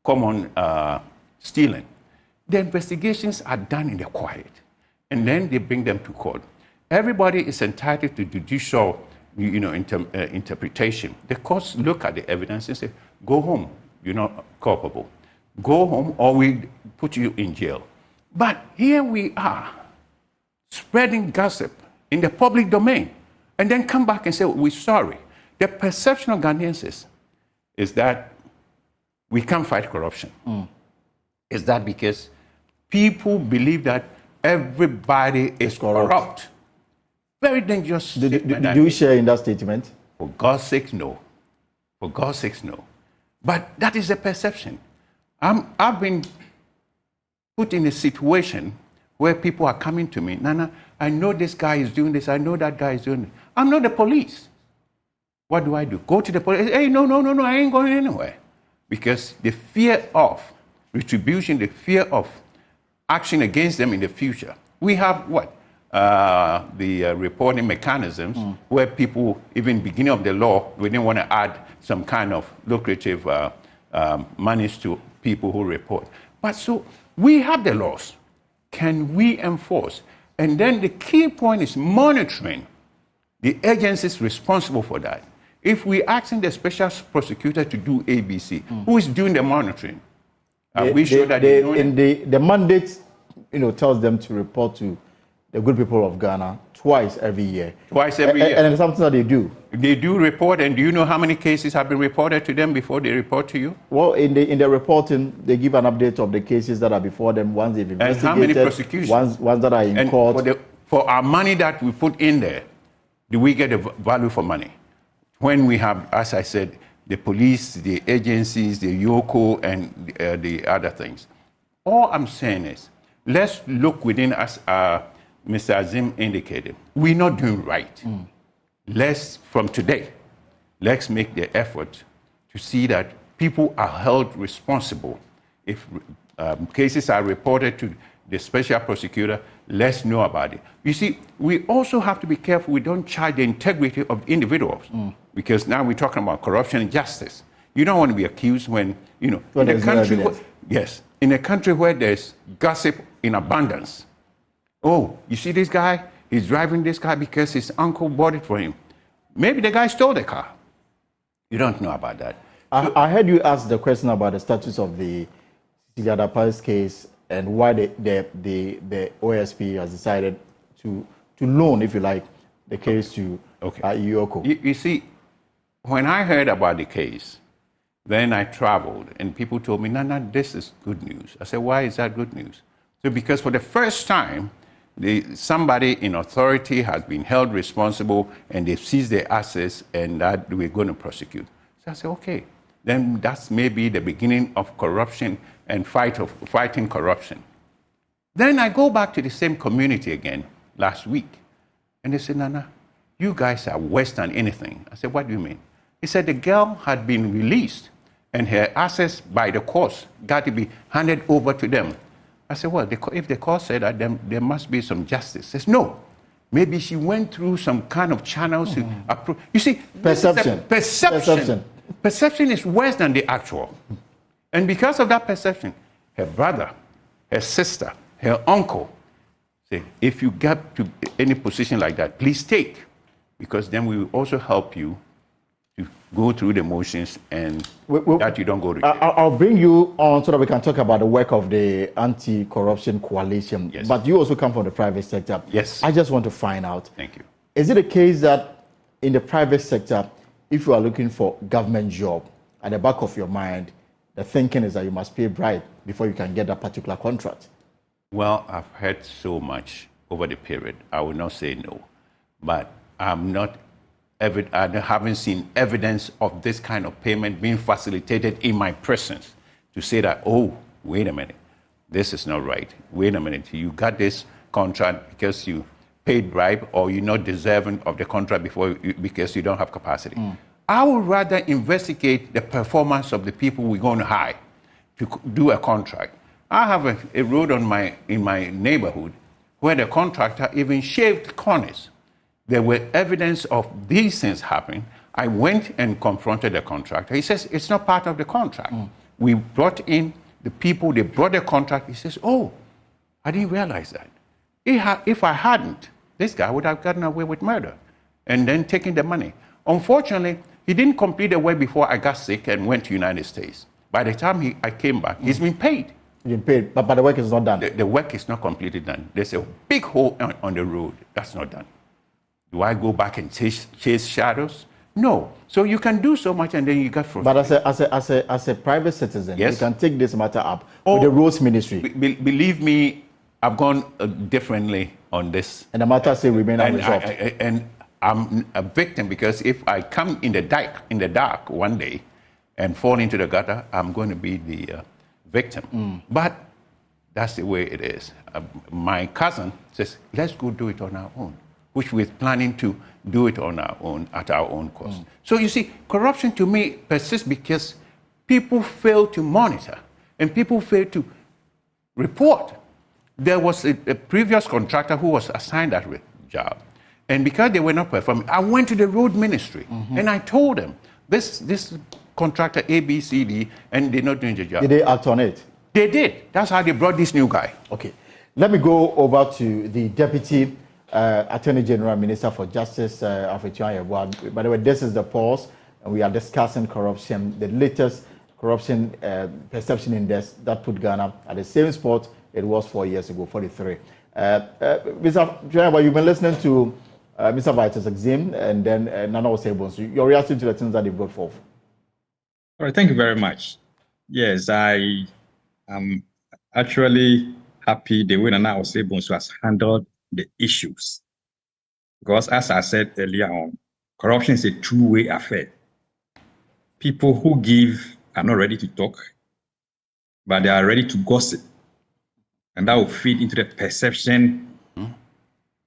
common stealing, the investigations are done in the quiet, and then they bring them to court. Everybody is entitled to judicial, interpretation. The courts look at the evidence and say, go home, you're not culpable. Go home or we put you in jail. But here we are, spreading gossip in the public domain, and then come back and say, we're sorry. The perception of Ghanaians is that we can't fight corruption. Is that because people believe that everybody is corrupt? Very dangerous. Do you share in that statement? For God's sake, no. For God's sake, no. But that is the perception. I've been put in a situation where people are coming to me, Nana, I know this guy is doing this, I know that guy is doing it. I'm not the police. What do? Go to the police. Hey, no, I ain't going anywhere. Because the fear of retribution, the fear of action against them in the future. We have what? The reporting mechanisms where people, even beginning of the law, we didn't want to add some kind of lucrative monies to people who report. But so we have the laws. Can we enforce? And then the key point is monitoring the agencies responsible for that. If we're asking the special prosecutor to do ABC, who is doing the monitoring? Are we sure that they're doing it? The mandate, tells them to report to the good people of Ghana twice every year. Twice every year. And it's something that they do. They do report, and do you know how many cases have been reported to them before they report to you? Well, in the reporting, they give an update of the cases that are before them, ones they've investigated. And how many prosecutions? Ones that are in court. For our money that we put in there, do we get a value for money? When we have, as I said, the police, the agencies, the Yoko, and the other things. All I'm saying is, let's look within us, Mr. Azim indicated. We're not doing right. From today, let's make the effort to see that people are held responsible. If cases are reported to the special prosecutor, let's know about it. You see, we also have to be careful we don't charge the integrity of individuals, because now we're talking about corruption and justice. You don't want to be accused when, in a country in a country where there's gossip in abundance. Oh, you see this guy? He's driving this car because his uncle bought it for him. Maybe the guy stole the car. You don't know about that. I heard you ask the question about the status of the Cecilia Dapa's case and why the OSP has decided to loan, if you like, the case to Yoko. You see, when I heard about the case, then I traveled and people told me, Nana, this is good news. I said, why is that good news? So because for the first time, somebody in authority has been held responsible and they've seized their assets and that we're going to prosecute. So I said, okay, then that's maybe the beginning of corruption and fighting corruption. Then I go back to the same community again last week, and they said, Nana, you guys are worse than anything. I said, what do you mean? He said the girl had been released, and her assets by the courts got to be handed over to them. I said, well, if the court said that, then there must be some justice. He says, no. Maybe she went through some kind of channels to approve. You see, perception is worse than the actual. And because of that perception, her brother, her sister, her uncle say, if you get to any position like that, please take, because then we will also help you to go through the motions and that you don't go to jail. I'll bring you on so that we can talk about the work of the Anti-Corruption Coalition. Yes. But you also come from the private sector. Yes. I just want to find out. Thank you. Is it a case that in the private sector, if you are looking for government job, at the back of your mind, the thinking is that you must pay bribe before you can get that particular contract? Well, I've heard so much over the period. I will not say no, but I haven't seen evidence of this kind of payment being facilitated in my presence to say that, oh, wait a minute, this is not right. Wait a minute, you got this contract because you paid bribe, or you're not deserving of the contract because you don't have capacity. I would rather investigate the performance of the people we're going to hire to do a contract. I have a road in my neighborhood where the contractor even shaved corners. There were evidence of these things happening. I went and confronted the contractor. He says, it's not part of the contract. We brought in the people, they brought the contract. He says, oh, I didn't realize that. If I hadn't, this guy would have gotten away with murder and then taken the money. Unfortunately, he didn't complete the work before I got sick and went to the United States. By the time I came back, he's been paid. You've been paid, but the work is not done. The work is not completely done. There's a big hole on the road. That's not done. Do I go back and chase shadows? No. So you can do so much and then you get frustrated. But as a private citizen, yes, you can take this matter up with the roads ministry. Believe me, I've gone differently on this. And the matter still remain unresolved. And I'm a victim because if I come in the dark one day and fall into the gutter, I'm going to be the victim. But that's the way it is. My cousin says, let's go do it on our own, which we're planning to do it on our own, at our own cost. So you see, corruption to me persists because people fail to monitor and people fail to report. There was a previous contractor who was assigned that job. And because they were not performing, I went to the road ministry and I told them, this contractor A, B, C, D, and they're not doing the job. Did they act on it? They did. That's how they brought this new guy. Okay. Let me go over to the Deputy Attorney General, Minister for Justice, Afetian Yeboah. By the way, this is the pause, and we are discussing corruption, the latest corruption perception index that put Ghana at the same spot it was 4 years ago, 43. Mr. Yeboah, you've been listening to Mr. Vitus Exim and then Nana Osei-Bonsu. Your reaction to the things that they brought forth? All right, thank you very much. Yes, I am actually happy the way Nana Osei-Bonsu has handled the issues. Because as I said earlier on, corruption is a two-way affair. People who give are not ready to talk, but they are ready to gossip. And that will feed into the perception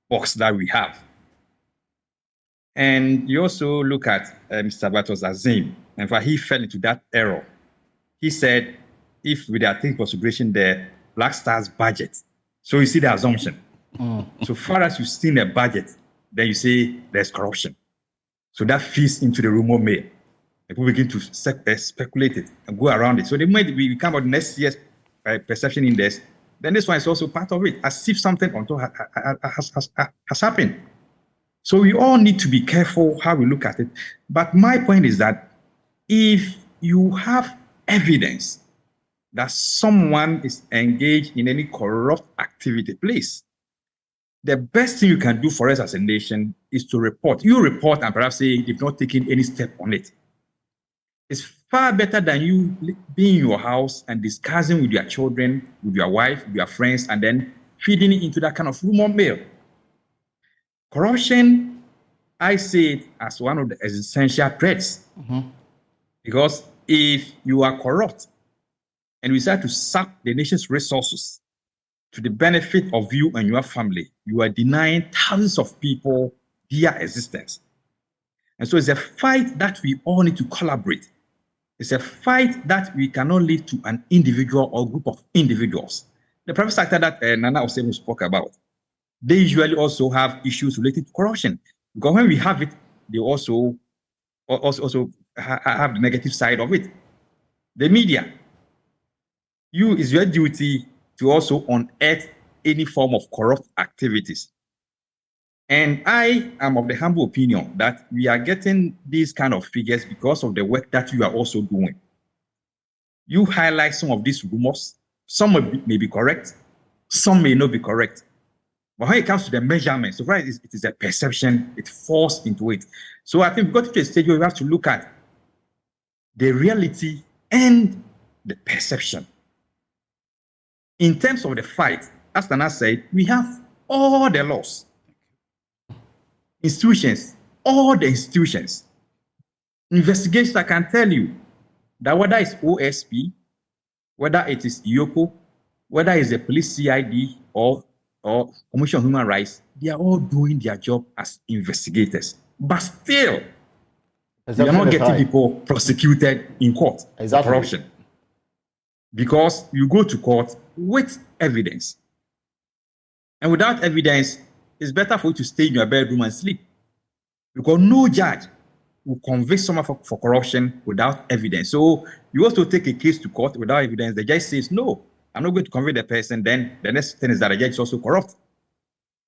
box that we have. And you also look at Mr. Vitus Exim. In fact, he fell into that error. He said, if we are taking consideration the Black Stars budget, so you see the assumption. So far as you've seen a budget, then you say there's corruption. So that feeds into the rumor mill. People begin to speculate it and go around it. So the moment we come out next year's perception index, then this one is also part of it, as if something on top has happened. So we all need to be careful how we look at it. But my point is that if you have evidence that someone is engaged in any corrupt activity, please, the best thing you can do for us as a nation is to report. You report and perhaps say you've not taken any step on it. It's far better than you being in your house and discussing with your children, with your wife, with your friends, and then feeding it into that kind of rumor mill. Corruption, I see it as one of the essential threats. Because if you are corrupt and we start to suck the nation's resources, to the benefit of you and your family, you are denying thousands of people their existence. And so it's a fight that we all need to collaborate. It's a fight that we cannot leave to an individual or group of individuals. The private sector that Nana Osei spoke about, they usually also have issues related to corruption. Because when we have it, they also have the negative side of it. The media, it's your duty to also unearth any form of corrupt activities. And I am of the humble opinion that we are getting these kind of figures because of the work that you are also doing. You highlight some of these rumors. Some may be correct, some may not be correct. But when it comes to the measurement, so far it is a perception, it falls into it. So I think we've got to a stage where we have to look at the reality and the perception. In terms of the fight, as Nana said, we have all the laws, institutions, all the institutions. Investigations, I can tell you that whether it's OSP, whether it is IOCO, whether it's the police CID or Commission on Human Rights, they are all doing their job as investigators. But still, we are not getting people prosecuted in court for corruption. Because you go to court with evidence. And without evidence, it's better for you to stay in your bedroom and sleep. Because no judge will convict someone for corruption without evidence. So you also take a case to court without evidence. The judge says, no, I'm not going to convict the person. Then the next thing is that the judge is also corrupt.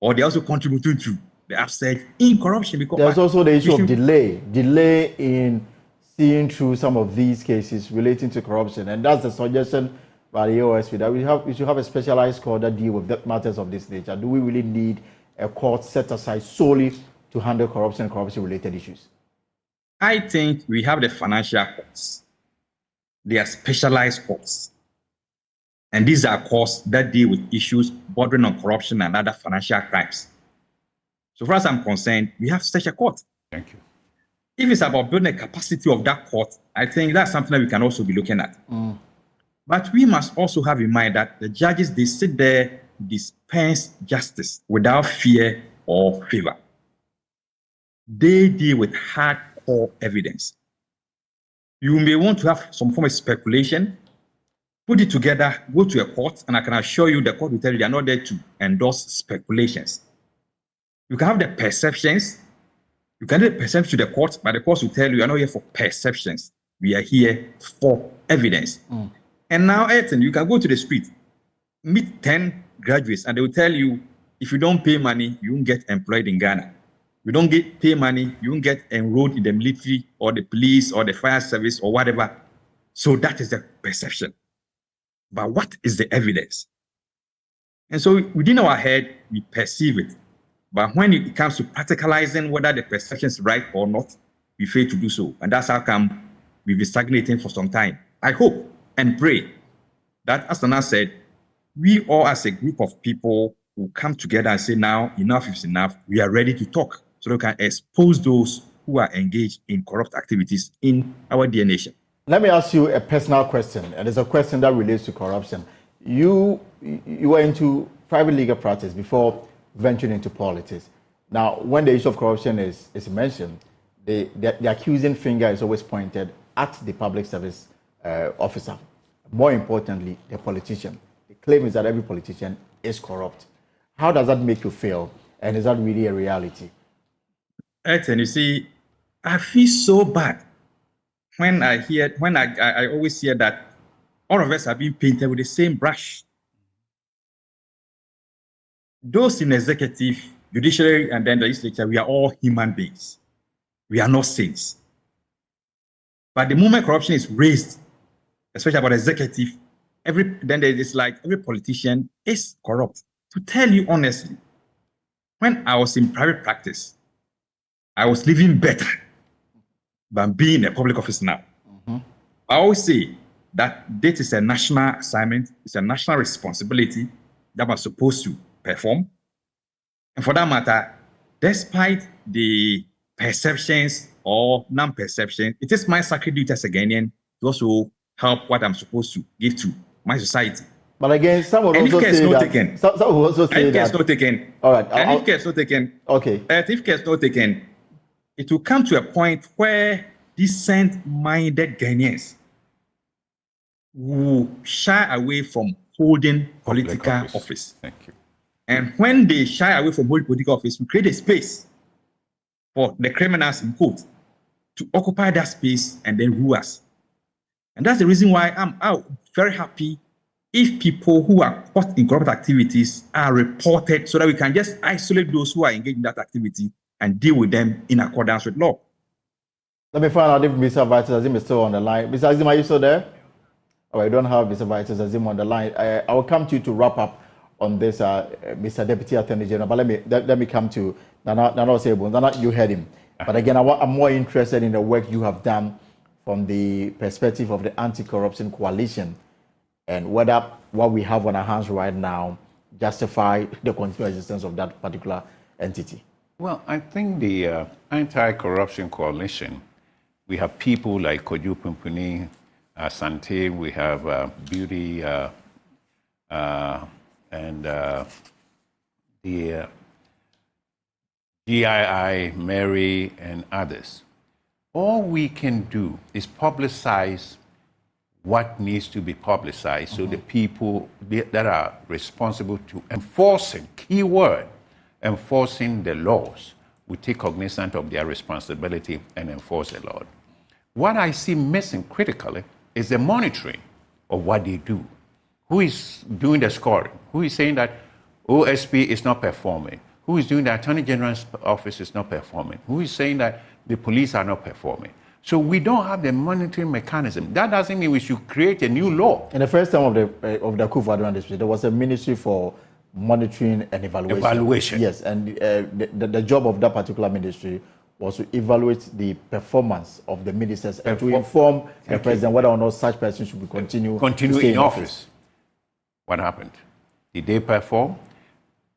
Or they're also contributing to the upset in corruption. Because there's also the issue of delay in seeing through some of these cases relating to corruption. And that's the suggestion by the OSP that we should have a specialized court that deal with matters of this nature. Do we really need a court set aside solely to handle corruption and corruption-related issues? I think we have the financial courts. They are specialized courts. And these are courts that deal with issues bordering on corruption and other financial crimes. So far as I'm concerned, we have such a court. Thank you. If it's about building the capacity of that court, I think that's something that we can also be looking at. But we must also have in mind that the judges, they sit there, dispense justice without fear or favor. They deal with hardcore evidence. You may want to have some form of speculation, put it together, go to a court, and I can assure you the court will tell you they are not there to endorse speculations. You can have the perceptions. You can do the perception to the court, but the court will tell you are not here for perceptions. We are here for evidence. And now, Ethan, you can go to the street, meet 10 graduates, and they will tell you, if you don't pay money, you won't get employed in Ghana. You don't pay money, you won't get enrolled in the military or the police or the fire service or whatever. So that is the perception. But what is the evidence? And so within our head, we perceive it. But when it comes to practicalizing whether the perception is right or not, we fail to do so. And that's how come we've been stagnating for some time. I hope and pray that, as Nana said, we all as a group of people will come together and say, now enough is enough. We are ready to talk so we can expose those who are engaged in corrupt activities in our dear nation. Let me ask you a personal question, and it's a question that relates to corruption. You were into private legal practice before venturing into politics. Now, when the issue of corruption is mentioned, the accusing finger is always pointed at the public service officer. More importantly, the politician. The claim is that every politician is corrupt. How does that make you feel? And is that really a reality? Ethan, you see, I feel so bad when I always hear that all of us are being painted with the same brush. Those in executive, judiciary, and then the legislature, we are all human beings. We are not saints. But the moment corruption is raised, especially about executive, then it's like every politician is corrupt. To tell you honestly, when I was in private practice, I was living better than being a public officer now. I always say that this is a national assignment, it's a national responsibility that we're supposed to perform. And for that matter, despite the perceptions or non-perception, it is my sacred duty as a Ghanaian to also help what I'm supposed to give to my society. But again, some would And if also care is say not that. taken, Some would also and say if care is that. not taken, All right. and if care is not taken, Okay. if care is not taken, it will come to a point where decent-minded Ghanaians will shy away from holding political office. Thank you. And when they shy away from holding political office, we create a space for the criminals in court to occupy that space and then rule us. And that's the reason why I'm very happy if people who are caught in corrupt activities are reported so that we can just isolate those who are engaged in that activity and deal with them in accordance with law. Let me find out if Mr. Vitus Azim is still on the line. Mr. Azim, are you still there? All right, I don't have Mr. Vitus Azim on the line. I will come to you to wrap up on this, Mr. Deputy Attorney General. But let me come to Nana Osei-Bones. Nana, you heard him. But again, I'm more interested in the work you have done from the perspective of the Anti-Corruption Coalition and whether what we have on our hands right now justify the continued existence of that particular entity. Well, I think the Anti-Corruption Coalition, we have people like Kojo Pumpuni, Sante, we have Beauty, and the GII, Mary, and others. All we can do is publicize what needs to be publicized so the people that are responsible to enforcing, keyword, enforcing the laws will take cognizance of their responsibility and enforce the law. What I see missing critically is the monitoring of what they do. Who is doing the scoring? Who is saying that OSP is not performing? Who is doing the Attorney General's office is not performing? Who is saying that the police are not performing? So we don't have the monitoring mechanism. That doesn't mean we should create a new law. In the first time of the Akufo-Addo administration, there was a ministry for monitoring and evaluation. Yes, and the job of that particular ministry was to evaluate the performance of the ministers and to inform the president whether or not such persons should be continue in office. What happened? Did they perform?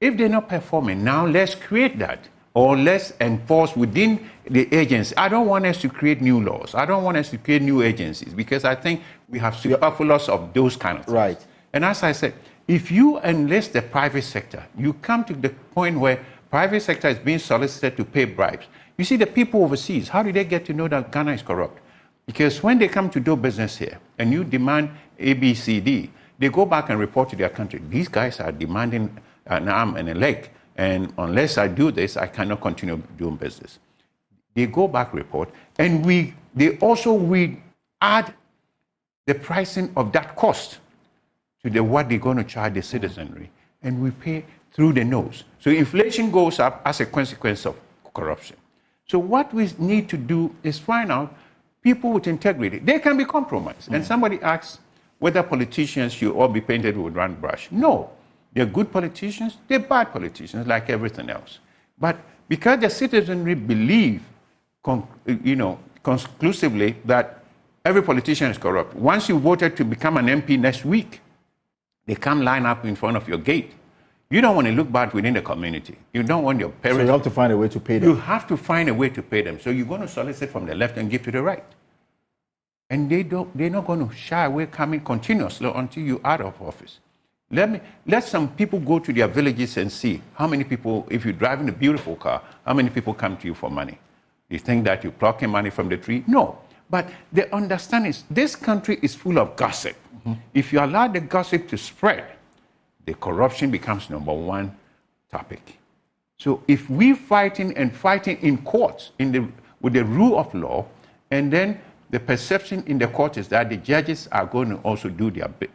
If they're not performing, now let's create that. Or let's enforce within the agency. I don't want us to create new laws. I don't want us to create new agencies because I think we have superfluous of those kind of things. Right. And as I said, if you enlist the private sector, you come to the point where private sector is being solicited to pay bribes. You see the people overseas, how do they get to know that Ghana is corrupt? Because when they come to do business here and you demand A, B, C, D, they go back and report to their country. These guys are demanding an arm and a leg. And unless I do this, I cannot continue doing business. They go back, report, and we add the pricing of that cost to what they're going to charge the citizenry, and we pay through the nose. So inflation goes up as a consequence of corruption. So what we need to do is find out people with integrity. They can be compromised. And somebody asks whether politicians should all be painted with one brush. No. They're good politicians, they're bad politicians, like everything else. But because the citizenry believe, conclusively that every politician is corrupt, once you voted to become an MP next week, they come line up in front of your gate. You don't want to look bad within the community. You don't want your parents... So you have to find a way to pay them. You have to find a way to pay them. So you're going to solicit from the left and give to the right. And they're not going to shy away coming continuously until you're out of office. Let some people go to their villages and see how many people, if you're driving a beautiful car, how many people come to you for money? You think that you're plucking money from the tree? No. But the understanding is this country is full of gossip. Mm-hmm. If you allow the gossip to spread, the corruption becomes number one topic. So if we're fighting in courts with the rule of law, and then the perception in the court is that the judges are going to also do their bit,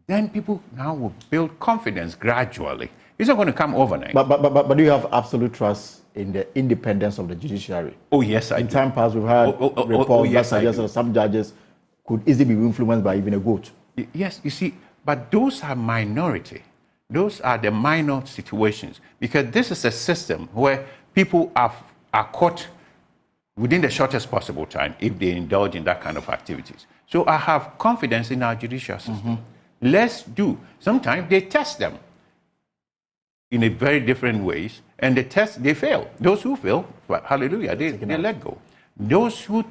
then people now will build confidence gradually. It's not going to come overnight. But do you have absolute trust in the independence of the judiciary? Oh, yes, I do. In time past, we've had reports that suggest that some judges could easily be influenced by even a goat. Yes, you see, but those are minority. Those are the minor situations. Because this is a system where people are caught within the shortest possible time if they indulge in that kind of activities. So I have confidence in our judicial system. Mm-hmm. Let's do. Sometimes they test them in a very different ways, and they fail. Those who fail, hallelujah, they let go. Those who,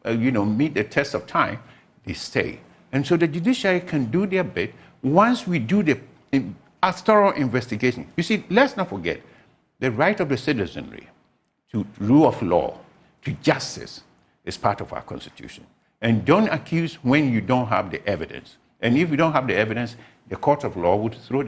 meet the test of time, they stay. And so the judiciary can do their bit once we do a thorough investigation, you see, let's not forget the right of the citizenry to rule of law, to justice, is part of our Constitution. And don't accuse when you don't have the evidence. And if you don't have the evidence, the court of law would throw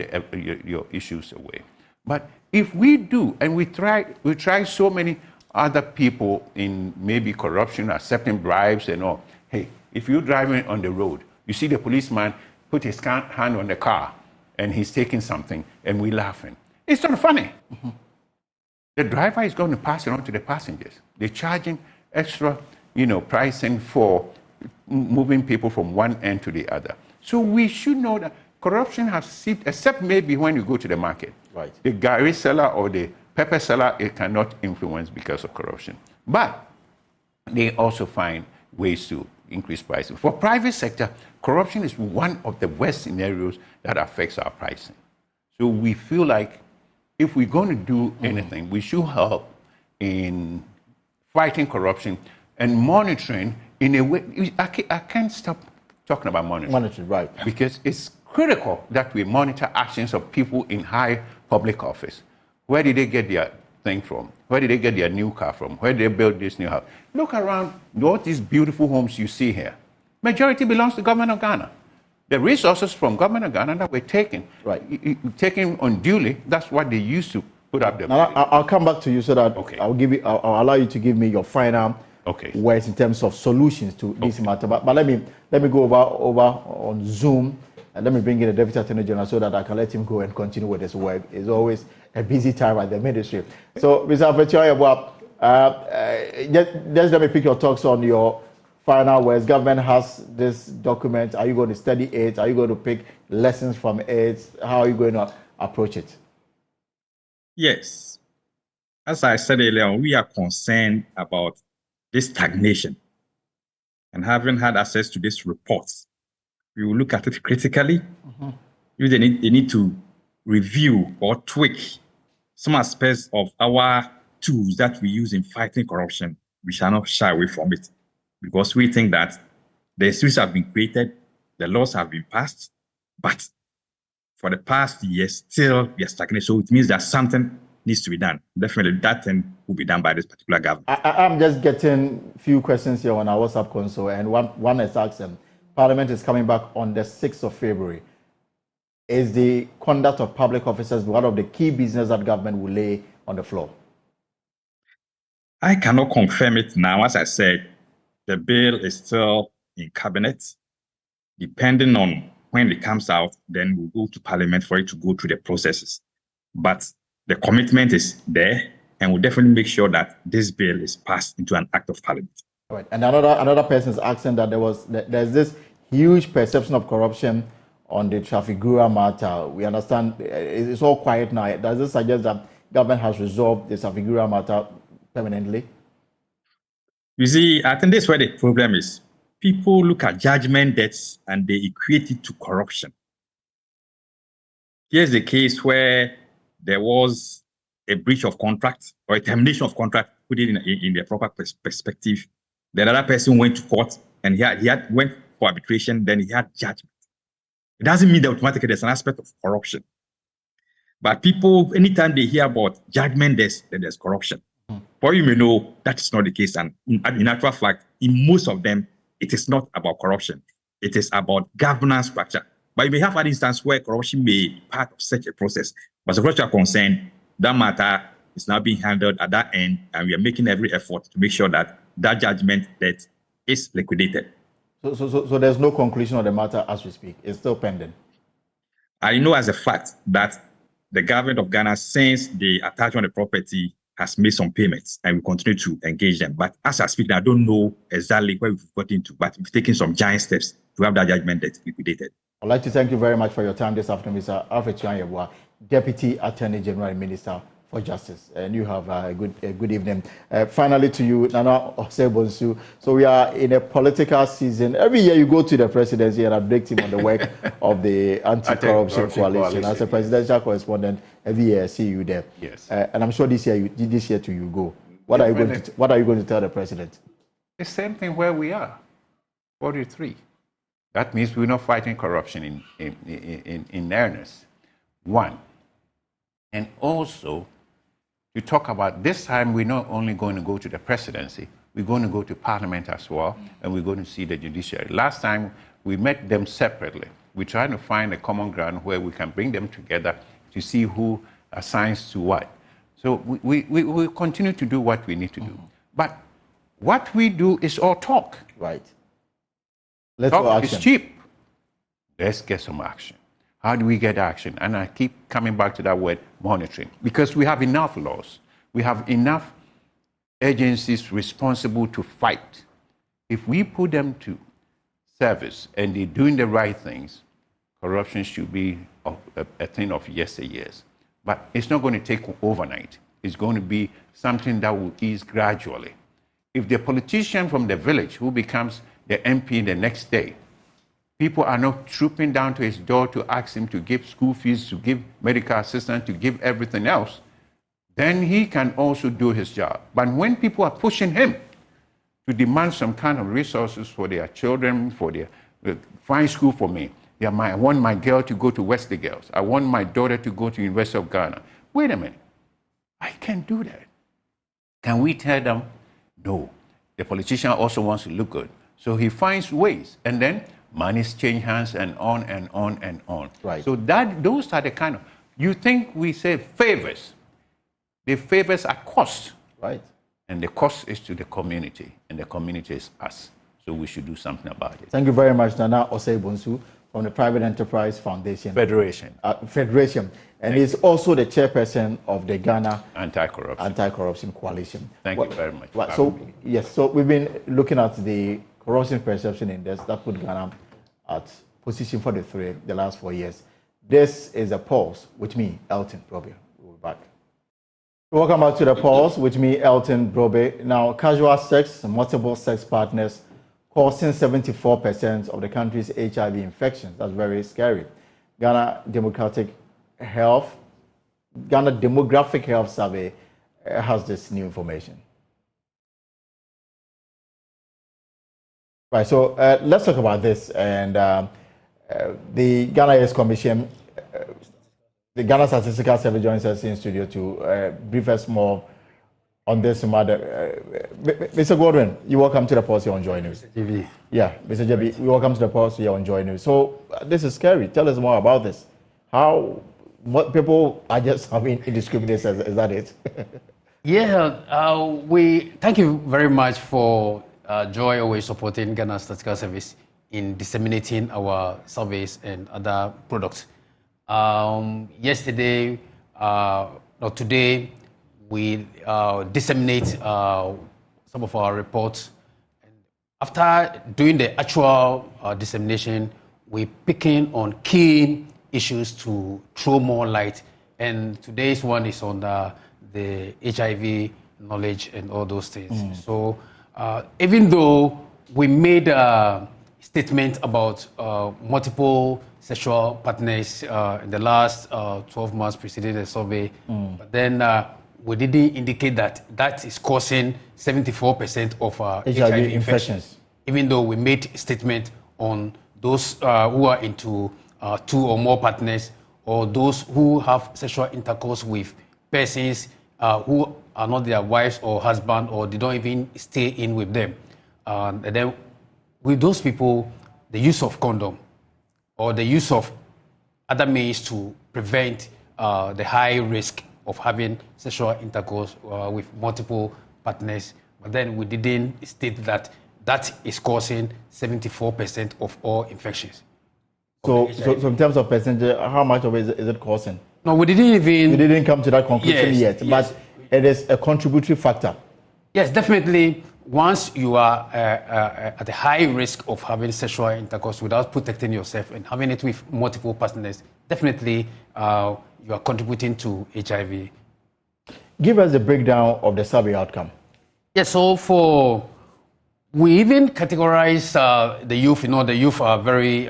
your issues away. But if we do, and we try so many other people in maybe corruption, accepting bribes and all. Hey, if you're driving on the road, you see the policeman put his hand on the car and he's taking something and we're laughing. It's not funny. Mm-hmm. The driver is going to pass it on to the passengers. They're charging extra, pricing for moving people from one end to the other. So we should know that corruption has seeped, except maybe when you go to the market. Right. The Gary seller or the pepper seller, it cannot influence because of corruption. But they also find ways to increase prices. For private sector, corruption is one of the worst scenarios that affects our pricing. So we feel like if we're going to do anything, we should help in fighting corruption and monitoring in a way. I can't stop talking about monitoring. Monitoring, right. Because it's critical that we monitor actions of people in high public office. Where did they get their thing from? Where did they get their new car from? Where did they build this new house? Look around, all these beautiful homes you see here. Majority belongs to the government of Ghana. The resources from government of Ghana that were taken, taken unduly, that's what they used to put up there. Now, I'll come back to you so that I'll allow you to give me your final words in terms of solutions to this matter. But let me go over on Zoom and let me bring in the Deputy Attorney General so that I can let him go and continue with his work. It's always a busy time at the ministry. So, Mr. Afetioye, just let me pick your thoughts on your final words. Government has this document. Are you going to study it? Are you going to pick lessons from it? How are you going to approach it? Yes. As I said earlier, we are concerned about this stagnation. And having had access to these reports, we will look at it critically. Mm-hmm. If they need to review or tweak some aspects of our tools that we use in fighting corruption. We shall not shy away from it, because we think that the institutions have been created, the laws have been passed, but for the past years, still we are stagnant. So it means that something needs to be done. Definitely that thing will be done by this particular government. I'm just getting a few questions here on our WhatsApp console, and one is asking, Parliament is coming back on the 6th of February. Is the conduct of public officers one of the key business that government will lay on the floor? I cannot confirm it now. As I said, the bill is still in cabinet. Depending on when it comes out, then we'll go to Parliament for it to go through the processes. But the commitment is there, and we'll definitely make sure that this bill is passed into an act of Parliament. Right. And another person is asking that there's this huge perception of corruption on the Trafigura matter. We understand it's all quiet now. Does this suggest that government has resolved the Trafigura matter permanently? You see, I think that's where the problem is. People look at judgment debts and they equate it to corruption. Here's the case where there was a breach of contract or a termination of contract, put it in the proper perspective. The other person went to court and he went for arbitration, then he had judgment. It doesn't mean that automatically there's an aspect of corruption. But people, anytime they hear about judgment, there's corruption. For you may know that is not the case. And in actual fact, in most of them, it is not about corruption. It is about governance structure. But you may have an instance where corruption may be part of such a process. But as far as you are concerned, that matter is now being handled at that end, and we are making every effort to make sure that that judgment debt is liquidated. So there's no conclusion on the matter as we speak. It's still pending. I know as a fact that the government of Ghana, since the attachment of the property, has made some payments and we continue to engage them. But as I speak, I don't know exactly where we've got into, but we've taken some giant steps to have that judgment debt liquidated. I'd like to thank you very much for your time this afternoon, Mr. Afetioye, Deputy Attorney General and Minister for Justice. And you have a good evening. Finally to you, Nana Osei-Bonsu. So we are in a political season. Every year you go to the presidency and update him on the work of the anti-corruption coalition. As a presidential correspondent, every year I see you there. Yes. And I'm sure this year too you go. What are you going to tell the president? The same thing where we are, 43. That means we're not fighting corruption in earnest. One. And also, to talk about this time, we're not only going to go to the presidency, we're going to go to parliament as well, and we're going to see the judiciary. Last time, we met them separately. We're trying to find a common ground where we can bring them together to see who assigns to what. So we continue to do what we need to do. But what we do is all talk. Right. Let's go Talk action. is cheap. Let's get some action. How do we get action? And I keep coming back to that word, monitoring. Because we have enough laws. We have enough agencies responsible to fight. If we put them to service and they're doing the right things, corruption should be a thing of yesteryears. But it's not going to take overnight. It's going to be something that will ease gradually. If the politician from the village who becomes the MP the next day, people are not trooping down to his door to ask him to give school fees, to give medical assistance, to give everything else, then he can also do his job. But when people are pushing him to demand some kind of resources for their children, for their find school for me, I want my girl to go to Wesley Girls. I want my daughter to go to University of Ghana. Wait a minute. I can't do that. Can we tell them, no, the politician also wants to look good. So he finds ways, and then monies change hands and on and on and on. Right. So those are the kind of, you think we say favors. The favors are cost. Right. And the cost is to the community, and the community is us. So we should do something about it. Thank you very much, Nana Osei-Bonsu from the Private Enterprise Foundation. Federation. And he's also the chairperson of the Ghana Anti-Corruption Coalition. Thank you very much. So we've been looking at the Corruption Perception Index that put Ghana at position 43 the last 4 years. This is a pulse with me, Elton Brobe. We'll be back. Welcome back to the pulse with me, Elton Brobe. Now, casual sex, multiple sex partners causing 74% of the country's HIV infections. That's very scary. Ghana Demographic Health Survey has this new information. Right, so let's talk about this. And the Ghana AIDS Commission, the Ghana Statistical Survey joins us in studio to brief us more on this matter. Mr. Godwin, you're welcome to the Pulse here on Joy News. Mr. JB. Yeah, Mr. JB, you're welcome to the Pulse here on Joy News. So this is scary. Tell us more about this. What people are just having indiscriminate sex, is that it? We thank you very much for Joy always supporting Ghana Statistical Service in disseminating our surveys and other products. Today, we disseminate some of our reports. After doing the actual dissemination, we're picking on key issues to throw more light. And today's one is on the HIV knowledge and all those things. So even though we made a statement about multiple sexual partners in the last 12 months preceding the survey, but then we didn't indicate that is causing 74% of HIV infections. Even though we made a statement on those who are into 2 or more partners, or those who have sexual intercourse with persons who are not their wives or husband, or they don't even stay in with them. And then with those people, the use of condom or the use of other means to prevent the high risk of having sexual intercourse with multiple partners. But then we didn't state that is causing 74% of all infections. So in terms of percentage, how much of it is it causing? No, we didn't even... You didn't come to that conclusion yet, but it is a contributory factor. Yes, definitely. Once you are at a high risk of having sexual intercourse without protecting yourself and having it with multiple partners, definitely you are contributing to HIV. Give us a breakdown of the survey outcome. Yes, so we even categorize the youth. The youth are very,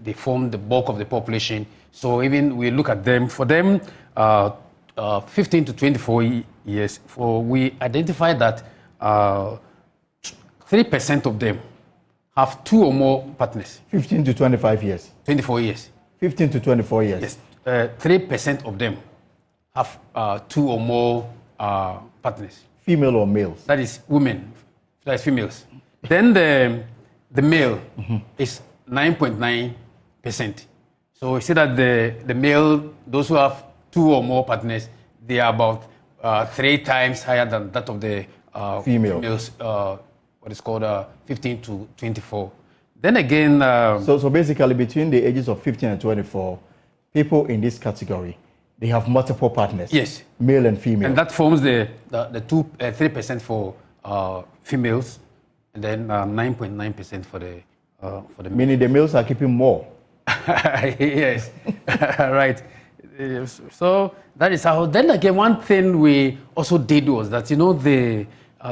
they form the bulk of the population. So even we look at them, for them, 15 to 24 years, we identify that 3% of them have 2 or more partners. 15 to 25 years. 24 years. 15 to 24 years. Yes. 3% of them have 2 or more partners. Female or males? That is women. That is females. Then the male is 9.9%. So we see that the male, those who have 2 or more partners, they are about 3 times higher than that of the females. What is called 15 to 24. Then again, so basically between the ages of 15 and 24, people in this category, they have multiple partners. Yes, male and female, and that forms the 3% for females, and then 9.9% for the meaning the males are keeping more. Yes, right. So that is how. Then again, one thing we also did was that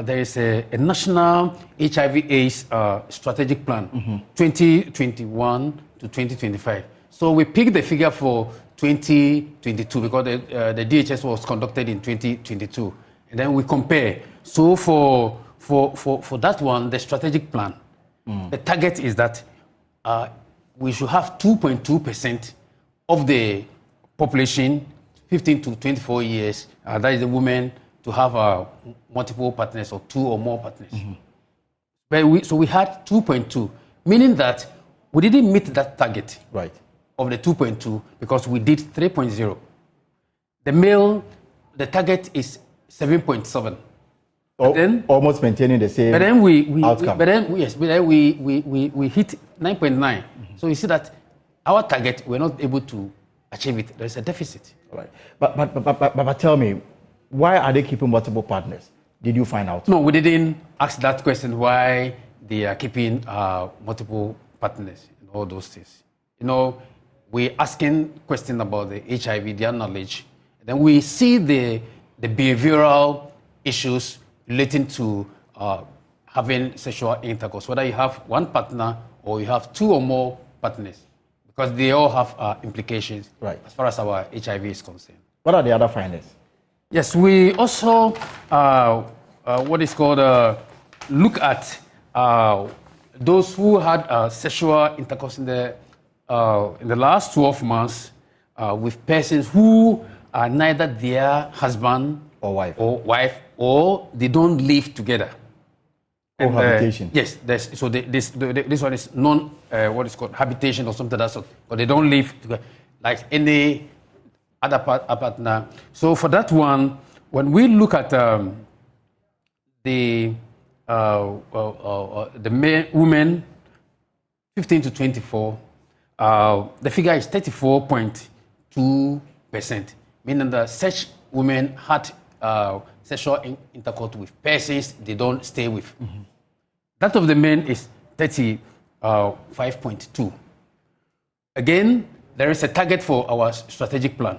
there is a national HIV/AIDS strategic plan, 2021 to 2025. So we picked the figure for 2022 because the DHS was conducted in 2022, and then we compare. So for that one, the strategic plan, the target is that we should have 2.2% of the population, 15 to 24 years, that is the women, to have multiple partners or 2 or more partners. But so we had 2.2, meaning that we didn't meet that target of the 2.2 because we did 3.0. The male, the target is 7.7. Then almost maintaining the same outcome. But then we hit 9.9. So you see that our target, we're not able to achieve it. There's a deficit. Right. But tell me, why are they keeping multiple partners? Did you find out? No, we didn't ask that question, why they are keeping multiple partners and all those things. We're asking questions about the HIV, their knowledge. Then we see the behavioral issues relating to having sexual intercourse, whether you have one partner or you have 2 or more partners, because they all have implications as far as our HIV is concerned. What are the other findings? Yes, we also look at those who had sexual intercourse in the last 12 months with persons who are neither their husband or wife, or they don't live together. Cohabitation. Yes, this one is habitation or something like that sort, but they don't live together like any other partner. So for that one, when we look at the women 15 to 24, the figure is 34.2%, meaning that such women had sexual intercourse with persons they don't stay with. That of the men is 35.2. Again, there is a target for our strategic plan.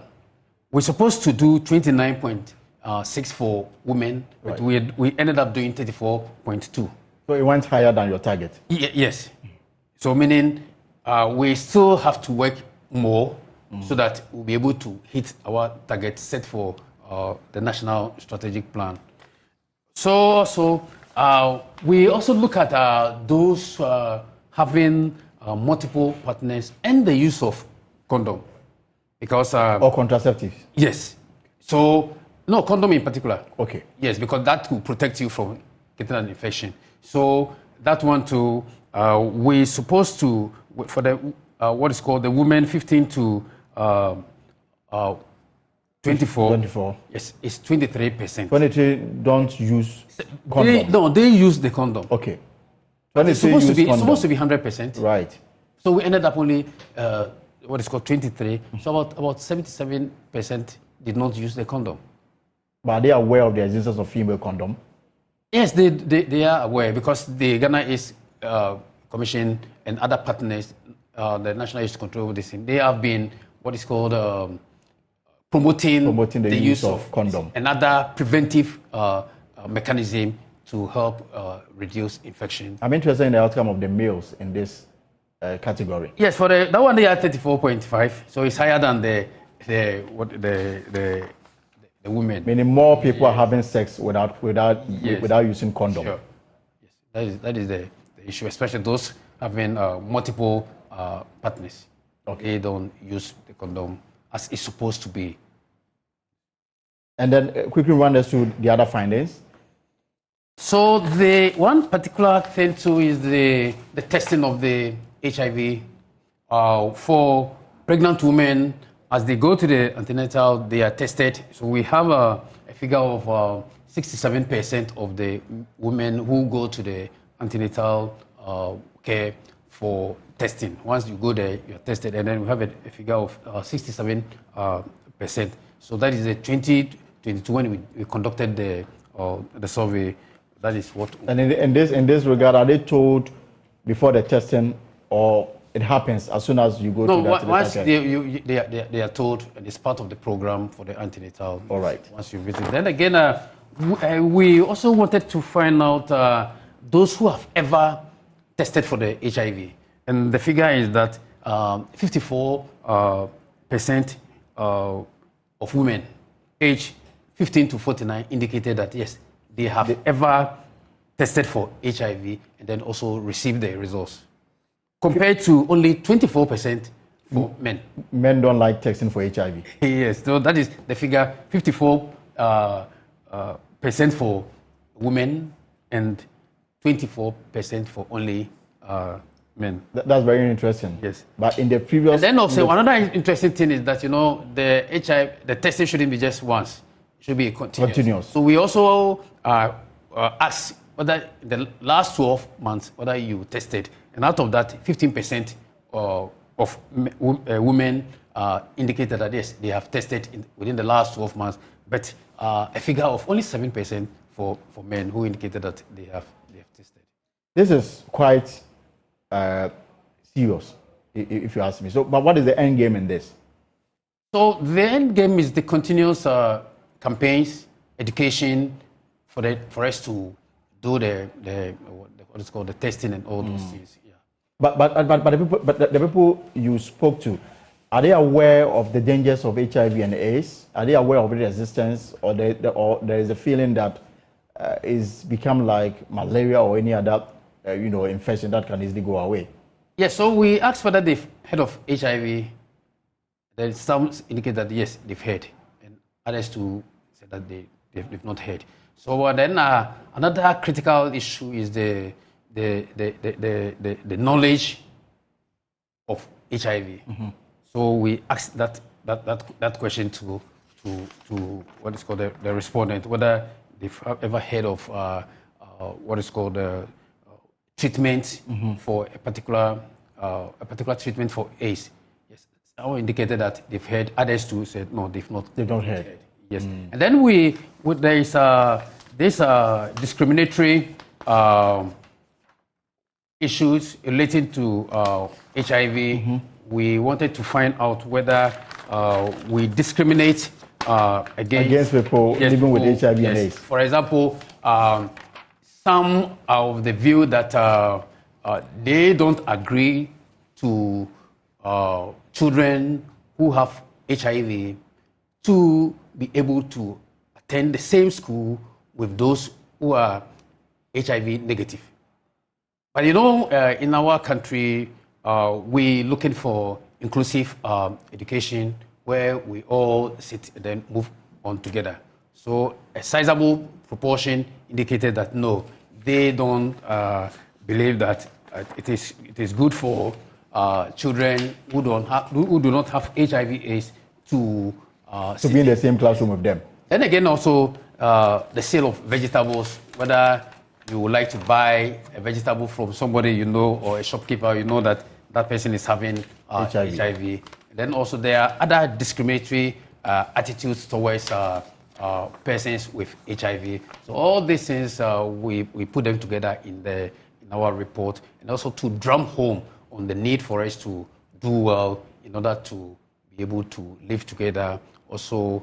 We're supposed to do 29.6 for women, but we ended up doing 34.2. So it went higher than your target? Yes. So meaning we still have to work more so that we'll be able to hit our target set for the national strategic plan. So we also look at those having multiple partners and the use of condom. Because or contraceptives? Yes. So, no, condom in particular. Okay. Yes, because that will protect you from getting an infection. So that one too, we're supposed to, for the what is called the women 15 to 24. Yes, it's 23%. 23 don't use condom? They use the condom. Okay. It's supposed to be 100%. Right. So we ended up only what is called 23. So about 77% did not use the condom. But are they aware of the existence of female condom? Yes, they are aware because the Ghana AIDS Commission and other partners, the National AIDS Control, they have been what is called promoting the use of condom, another preventive mechanism to help reduce infection. I'm interested in the outcome of the males in this category. Yes, for that one they are 34.5, so it's higher than the women. Meaning more people are having sex without using condom. Sure. Yes, that is the the issue, especially those having multiple partners. Okay. They don't use the condom as it's supposed to be. And then quickly run us through the other findings. So the one particular thing too is the testing of the HIV for pregnant women. As they go to the antenatal, they are tested. So we have a figure of 67% of the women who go to the antenatal care for testing. Once you go there, you're tested, and then we have a figure of 67%. So that is a 2022 when we conducted the survey. That is what. And in this regard, are they told before the testing, or it happens as soon as you go to the antenatal once care? they are told, and it's part of the program for the antenatal. All right. Once you visit, then again, we also wanted to find out those who have ever tested for the HIV, and the figure is that 54% of women aged 15 to 49 indicated that yes, they have ever tested for HIV and then also received the results, compared to only 24% for men. Men don't like testing for HIV. Yes, so that is the figure: 54% for women and 24% for only men. That's very interesting. Yes. But in the previous... And then also another interesting thing is that, the testing shouldn't be just once. It should be continuous. So we also asked whether in the last 12 months, whether you tested. And out of that, 15% of women indicated that yes, they have tested within the last 12 months. But a figure of only 7% for men who indicated that they have tested. This is quite serious, if you ask me. So, but what is the end game in this? So the end game is the continuous campaigns, education, for us to do the what is called the testing and all those things. Yeah. But the people you spoke to, are they aware of the dangers of HIV and AIDS? Are they aware of its existence, or there is a feeling that it's become like malaria or any other infection that can easily go away? Yes. So we asked whether they've heard of HIV. Then some indicate that yes, they've heard, and others too said that they've not heard. So then another critical issue is the knowledge of HIV. Mm-hmm. So we asked that question to what is called the respondent, whether they've ever heard of what is called treatment for a particular treatment for AIDS. Yes, some indicated that they've heard. Others too said no, they've not. They don't heard. Yes, and then there is this discriminatory issues relating to HIV. Mm-hmm. We wanted to find out whether we discriminate against people living with HIV and AIDS. For example, some are of the view that they don't agree to children who have HIV to be able to attend the same school with those who are HIV negative. But in our country, we're looking for inclusive education where we all sit and then move on together. So a sizable proportion indicated that no, they don't believe that it is good for children who do not have HIV/AIDS to be in the same classroom with them. Then again, also the sale of vegetables, whether you would like to buy a vegetable from somebody or a shopkeeper, that person is having HIV. And then also there are other discriminatory attitudes towards persons with HIV. So all these things, we put them together in our report, and also to drum home on the need for us to do well in order to be able to live together. Also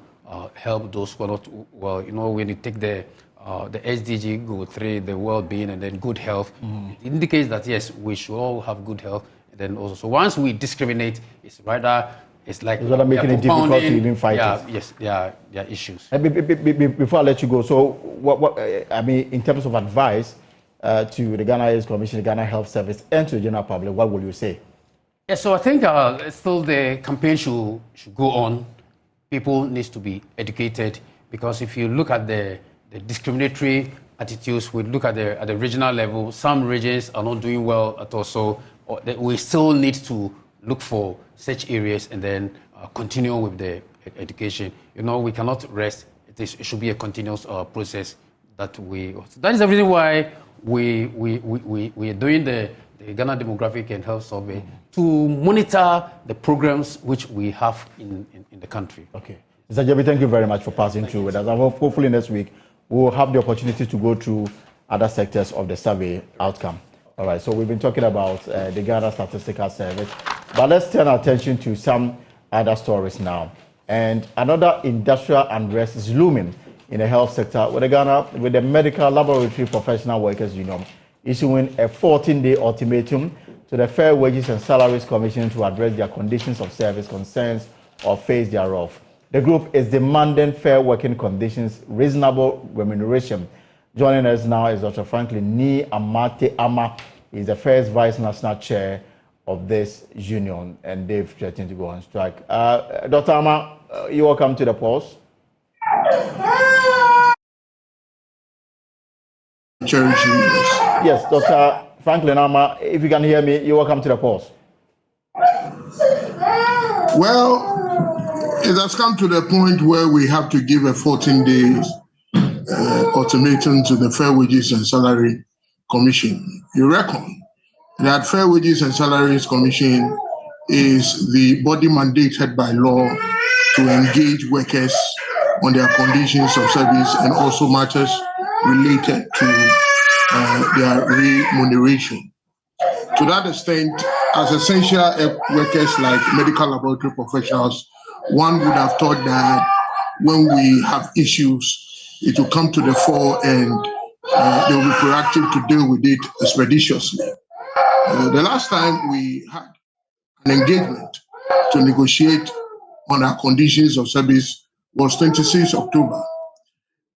help those who are not well. When you take the SDG Goal 3, the well-being and then good health, it indicates that yes, we should all have good health. And then also, so once we discriminate, it's like making it difficult to even fight it. Yes, there are issues. Before I let you go, so what in terms of advice, to the Ghana AIDS Commission, the Ghana Health Service, and to the general public, what will you say? Yeah, so I think still the campaign should go on. People need to be educated, because if you look at the discriminatory attitudes, we look at the regional level, some regions are not doing well at all. So we still need to look for such areas and then continue with the education. You know, we cannot rest. It should be a continuous process that is the reason why we are doing the Ghana Demographic and Health Survey to monitor the programs which we have in the country. Okay. Mr. Jebi, thank you very much for passing through with us. And hopefully next week we'll have the opportunity to go through other sectors of the survey outcome. All right, so we've been talking about the Ghana Statistical Service, but let's turn our attention to some other stories now. And another industrial unrest is looming in the health sector with the Medical Laboratory Professional Workers Union issuing a 14-day ultimatum to the Fair Wages and Salaries Commission to address their conditions of service concerns or phase thereof. The group is demanding fair working conditions, reasonable remuneration. Joining us now is Dr. Franklin Ni Amate Ama. He's the first Vice National Chair of this union, and they've threatened to go on strike. Dr. Ama, you're welcome to the pause. Yes, Dr. Franklin Ama, if you can hear me, you're welcome to the pause. Well, it has come to the point where we have to give a 14-day ultimatum to the Fair Wages and Salary Commission. You reckon that Fair Wages and Salaries Commission is the body mandated by law to engage workers on their conditions of service and also matters related to their remuneration. To that extent, as essential workers like medical laboratory professionals, one would have thought that when we have issues, it will come to the fore and they will be proactive to deal with it expeditiously. The last time we had an engagement to negotiate on our conditions of service was 26 October.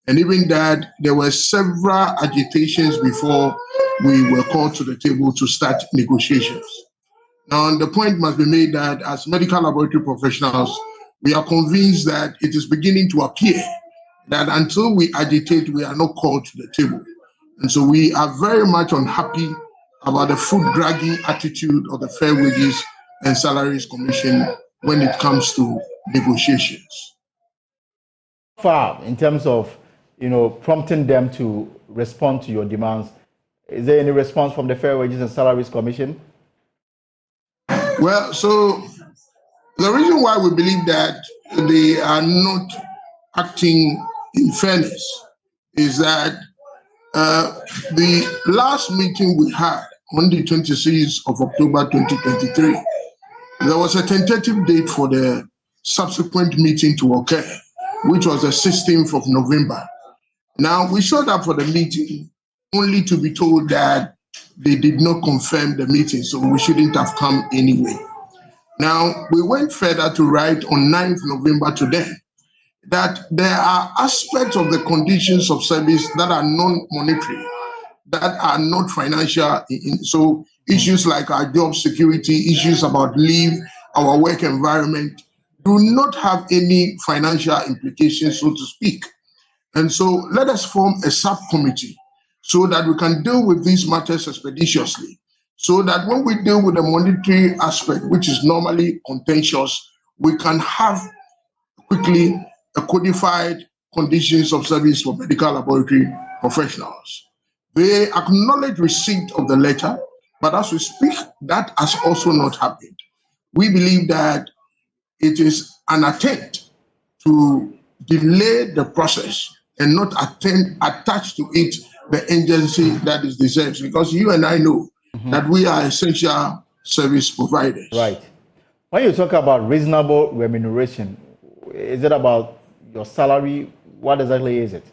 And even that, there were several agitations before we were called to the table to start negotiations. Now, the point must be made that as medical laboratory professionals, we are convinced that it is beginning to appear that until we agitate, we are not called to the table. And so we are very much unhappy about the foot-dragging attitude of the Fair Wages and Salaries Commission when it comes to negotiations. Far, in terms of, prompting them to respond to your demands, is there any response from the Fair Wages and Salaries Commission? Well, so the reason why we believe that they are not acting in fairness is that the last meeting we had on the 26th of October 2023, there was a tentative date for the subsequent meeting to occur, which was the 16th of November. Now, we showed up for the meeting only to be told that they did not confirm the meeting, so we shouldn't have come anyway. Now, we went further to write on 9th November to them that there are aspects of the conditions of service that are non-monetary, that are not financial. So issues like our job security, issues about leave, our work environment, do not have any financial implications, so to speak. And so let us form a subcommittee so that we can deal with these matters expeditiously, so that when we deal with the monetary aspect, which is normally contentious, we can have quickly a codified conditions of service for medical laboratory professionals. They acknowledge receipt of the letter, but as we speak, that has also not happened. We believe that it is an attempt to delay the process and not attach to it the agency that it deserves, because you and I know that we are essential service providers. Right. When you talk about reasonable remuneration, is it about your salary? What exactly is it?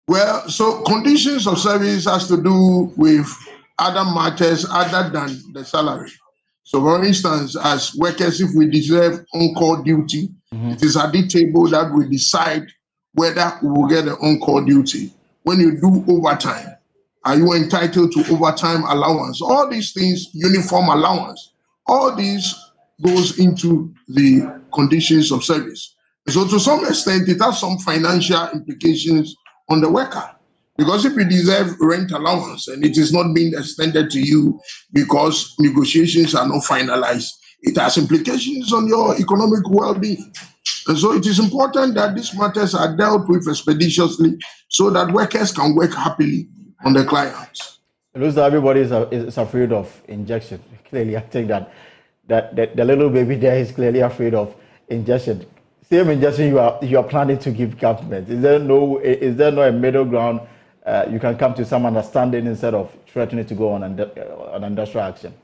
Well, so conditions of service has to do with other matters other than the salary. So for instance, as workers, if we deserve on-call duty, it is at the table that we decide whether we will get the on-call duty. when you do overtime? Are you entitled to overtime allowance? All these things, uniform allowance, all these goes into the conditions of service. So to some extent, it has some financial implications on the worker. Because if you deserve rent allowance and it is not being extended to you because negotiations are not finalized, it has implications on your economic well-being. And so it is important that these matters are dealt with expeditiously so that workers can work happily on the clients. It looks like everybody is afraid of injection. Clearly, I think that the little baby there is clearly afraid of injection. Same injection you are planning to give government. Is there no a middle ground? You can come to some understanding instead of threatening to go on industrial action.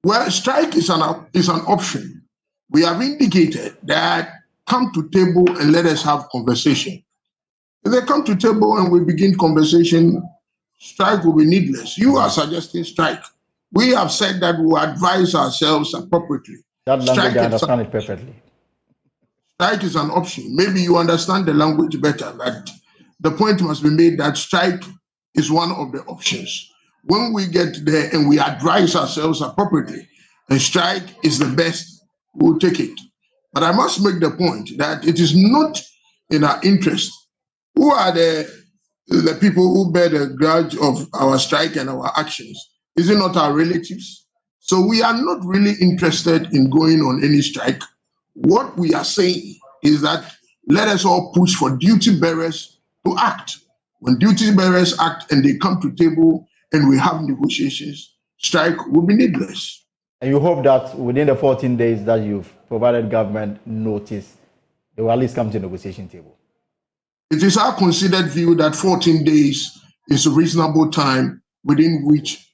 Well, strike is an option. We have indicated that come to table and let us have conversation. If they come to table and we begin conversation, strike will be needless. You are suggesting strike. We have said that we will advise ourselves appropriately. That language, I understand it perfectly. Strike is an option. Maybe you understand the language better, but the point must be made that strike is one of the options. When we get there and we advise ourselves appropriately, and strike is the best, we'll take it. But I must make the point that it is not in our interest. Who are the people who bear the grudge of our strike and our actions? Is it not our relatives? So we are not really interested in going on any strike. What we are saying is that let us all push for duty bearers to act. When duty bearers act and they come to table and we have negotiations, strike will be needless. And you hope that within the 14 days that you've provided government notice, they will at least come to the negotiation table. It is our considered view that 14 days is a reasonable time within which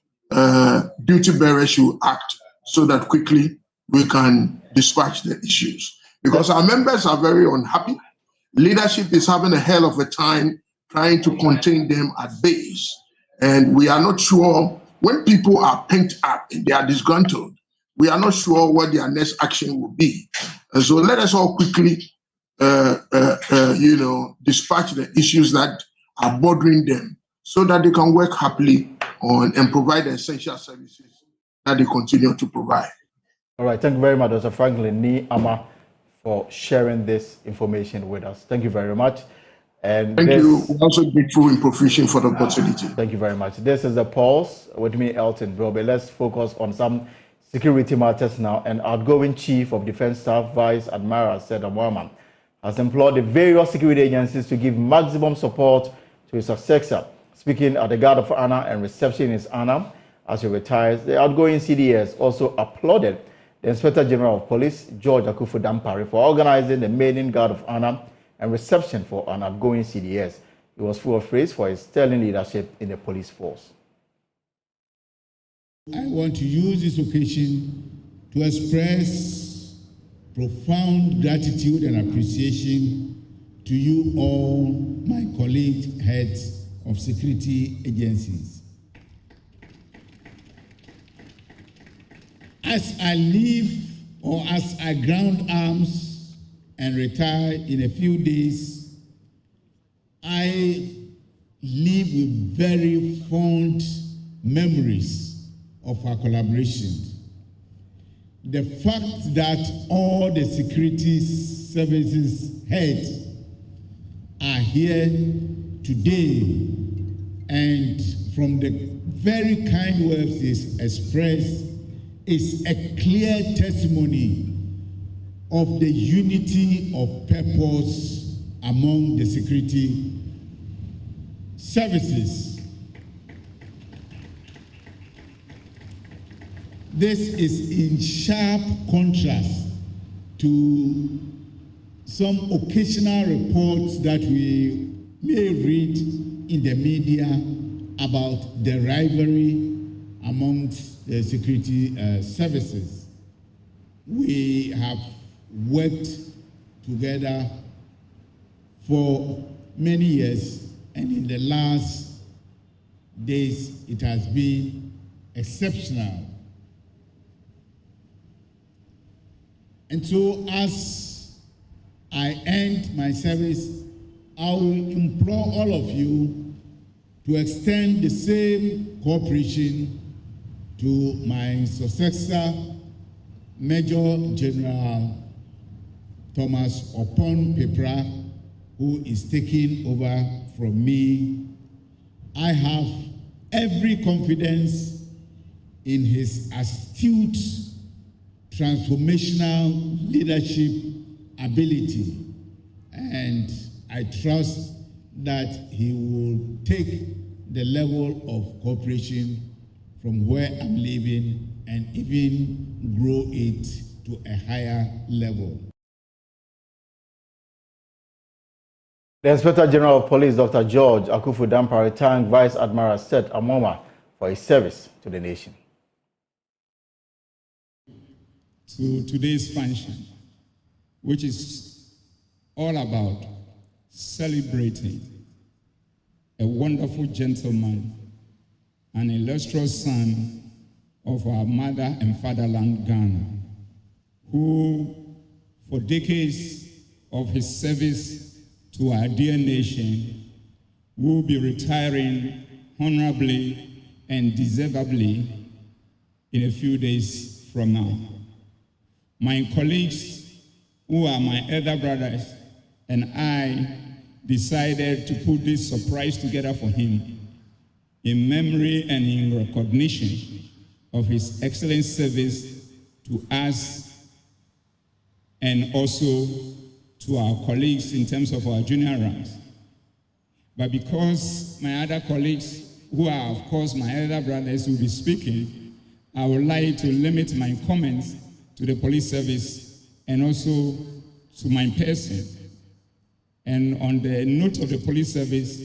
duty bearers should act so that quickly we can dispatch the issues. Because our members are very unhappy. Leadership is having a hell of a time trying to contain them at base. And we are not sure when people are pent up and they are disgruntled, we are not sure what their next action will be. And so let us all quickly dispatch the issues that are bothering them so that they can work happily on and provide the essential services that they continue to provide. All right, thank you very much, Dr. Franklin Ni Ama, for sharing this information with us. Thank you very much. And thank you. We're also grateful in profusion for the opportunity. Thank you very much. This is The Pulse with me, Elton Brobe. Let's focus on some security matters now. And outgoing Chief of Defense Staff, Vice Admiral Seda Mohamed, has implored the various security agencies to give maximum support to his successor. Speaking at the Guard of Honor and reception in his honor as he retires, the outgoing CDS also applauded the Inspector General of Police, George Akuffo Dampare, for organizing the maiden Guard of Honor and reception for an outgoing CDS. He was full of praise for his sterling leadership in the police force. I want to use this occasion to express profound gratitude and appreciation to you all, my colleague heads of security agencies. As I leave or as I ground arms and retire in a few days, I live with very fond memories of our collaboration. The fact that all the security services heads are here today, and from the very kind words they expressed, is a clear testimony of the unity of purpose among the security services. This is in sharp contrast to some occasional reports that we may read in the media about the rivalry amongst the security services. We have worked together for many years, and in the last days it has been exceptional. And so as I end my service, I will implore all of you to extend the same cooperation to my successor, Major General Thomas Opon Pepra, who is taking over from me. I have every confidence in his astute transformational leadership ability, and I trust that he will take the level of cooperation from where I'm living and even grow it to a higher level. The Inspector General of Police, Dr. George Akufu Dampare, thanked Vice Admiral Seth Amoma for his service to the nation. To today's function, which is all about celebrating a wonderful gentleman, an illustrious son of our mother and fatherland, Ghana, who, for decades of his service to our dear nation, will be retiring honorably and deservedly in a few days from now. My colleagues, who are my elder brothers, and I decided to put this surprise together for him in memory and in recognition of his excellent service to us and also to our colleagues in terms of our junior ranks. But because my other colleagues, who are of course my elder brothers, will be speaking, I would like to limit my comments to the police service and also to my person. And on the note of the police service,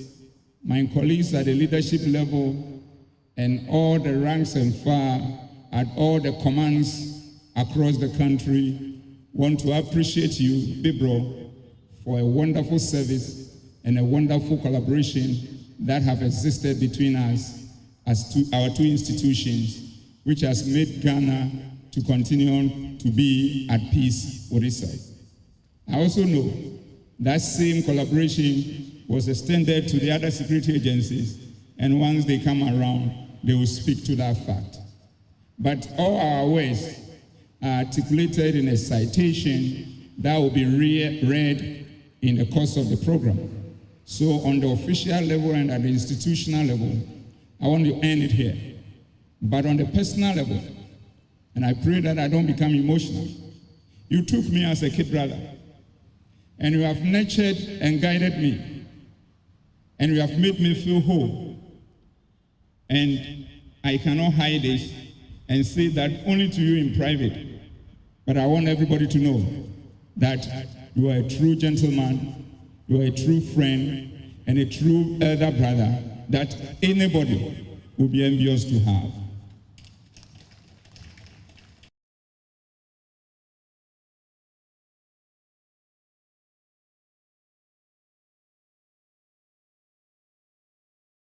my colleagues at the leadership level and all the ranks and file at all the commands across the country want to appreciate you, Bibro, for a wonderful service and a wonderful collaboration that have existed between us as our two institutions, which has made Ghana to continue on to be at peace with itself. I also know that same collaboration was extended to the other security agencies, and once they come around, they will speak to that fact. But all our ways are articulated in a citation that will be read in the course of the program. So on the official level and at the institutional level, I want to end it here. But on the personal level, and I pray that I don't become emotional, you took me as a kid brother, and you have nurtured and guided me, and you have made me feel whole. And I cannot hide this and say that only to you in private, but I want everybody to know that you are a true gentleman, you are a true friend, and a true elder brother that anybody will be envious to have.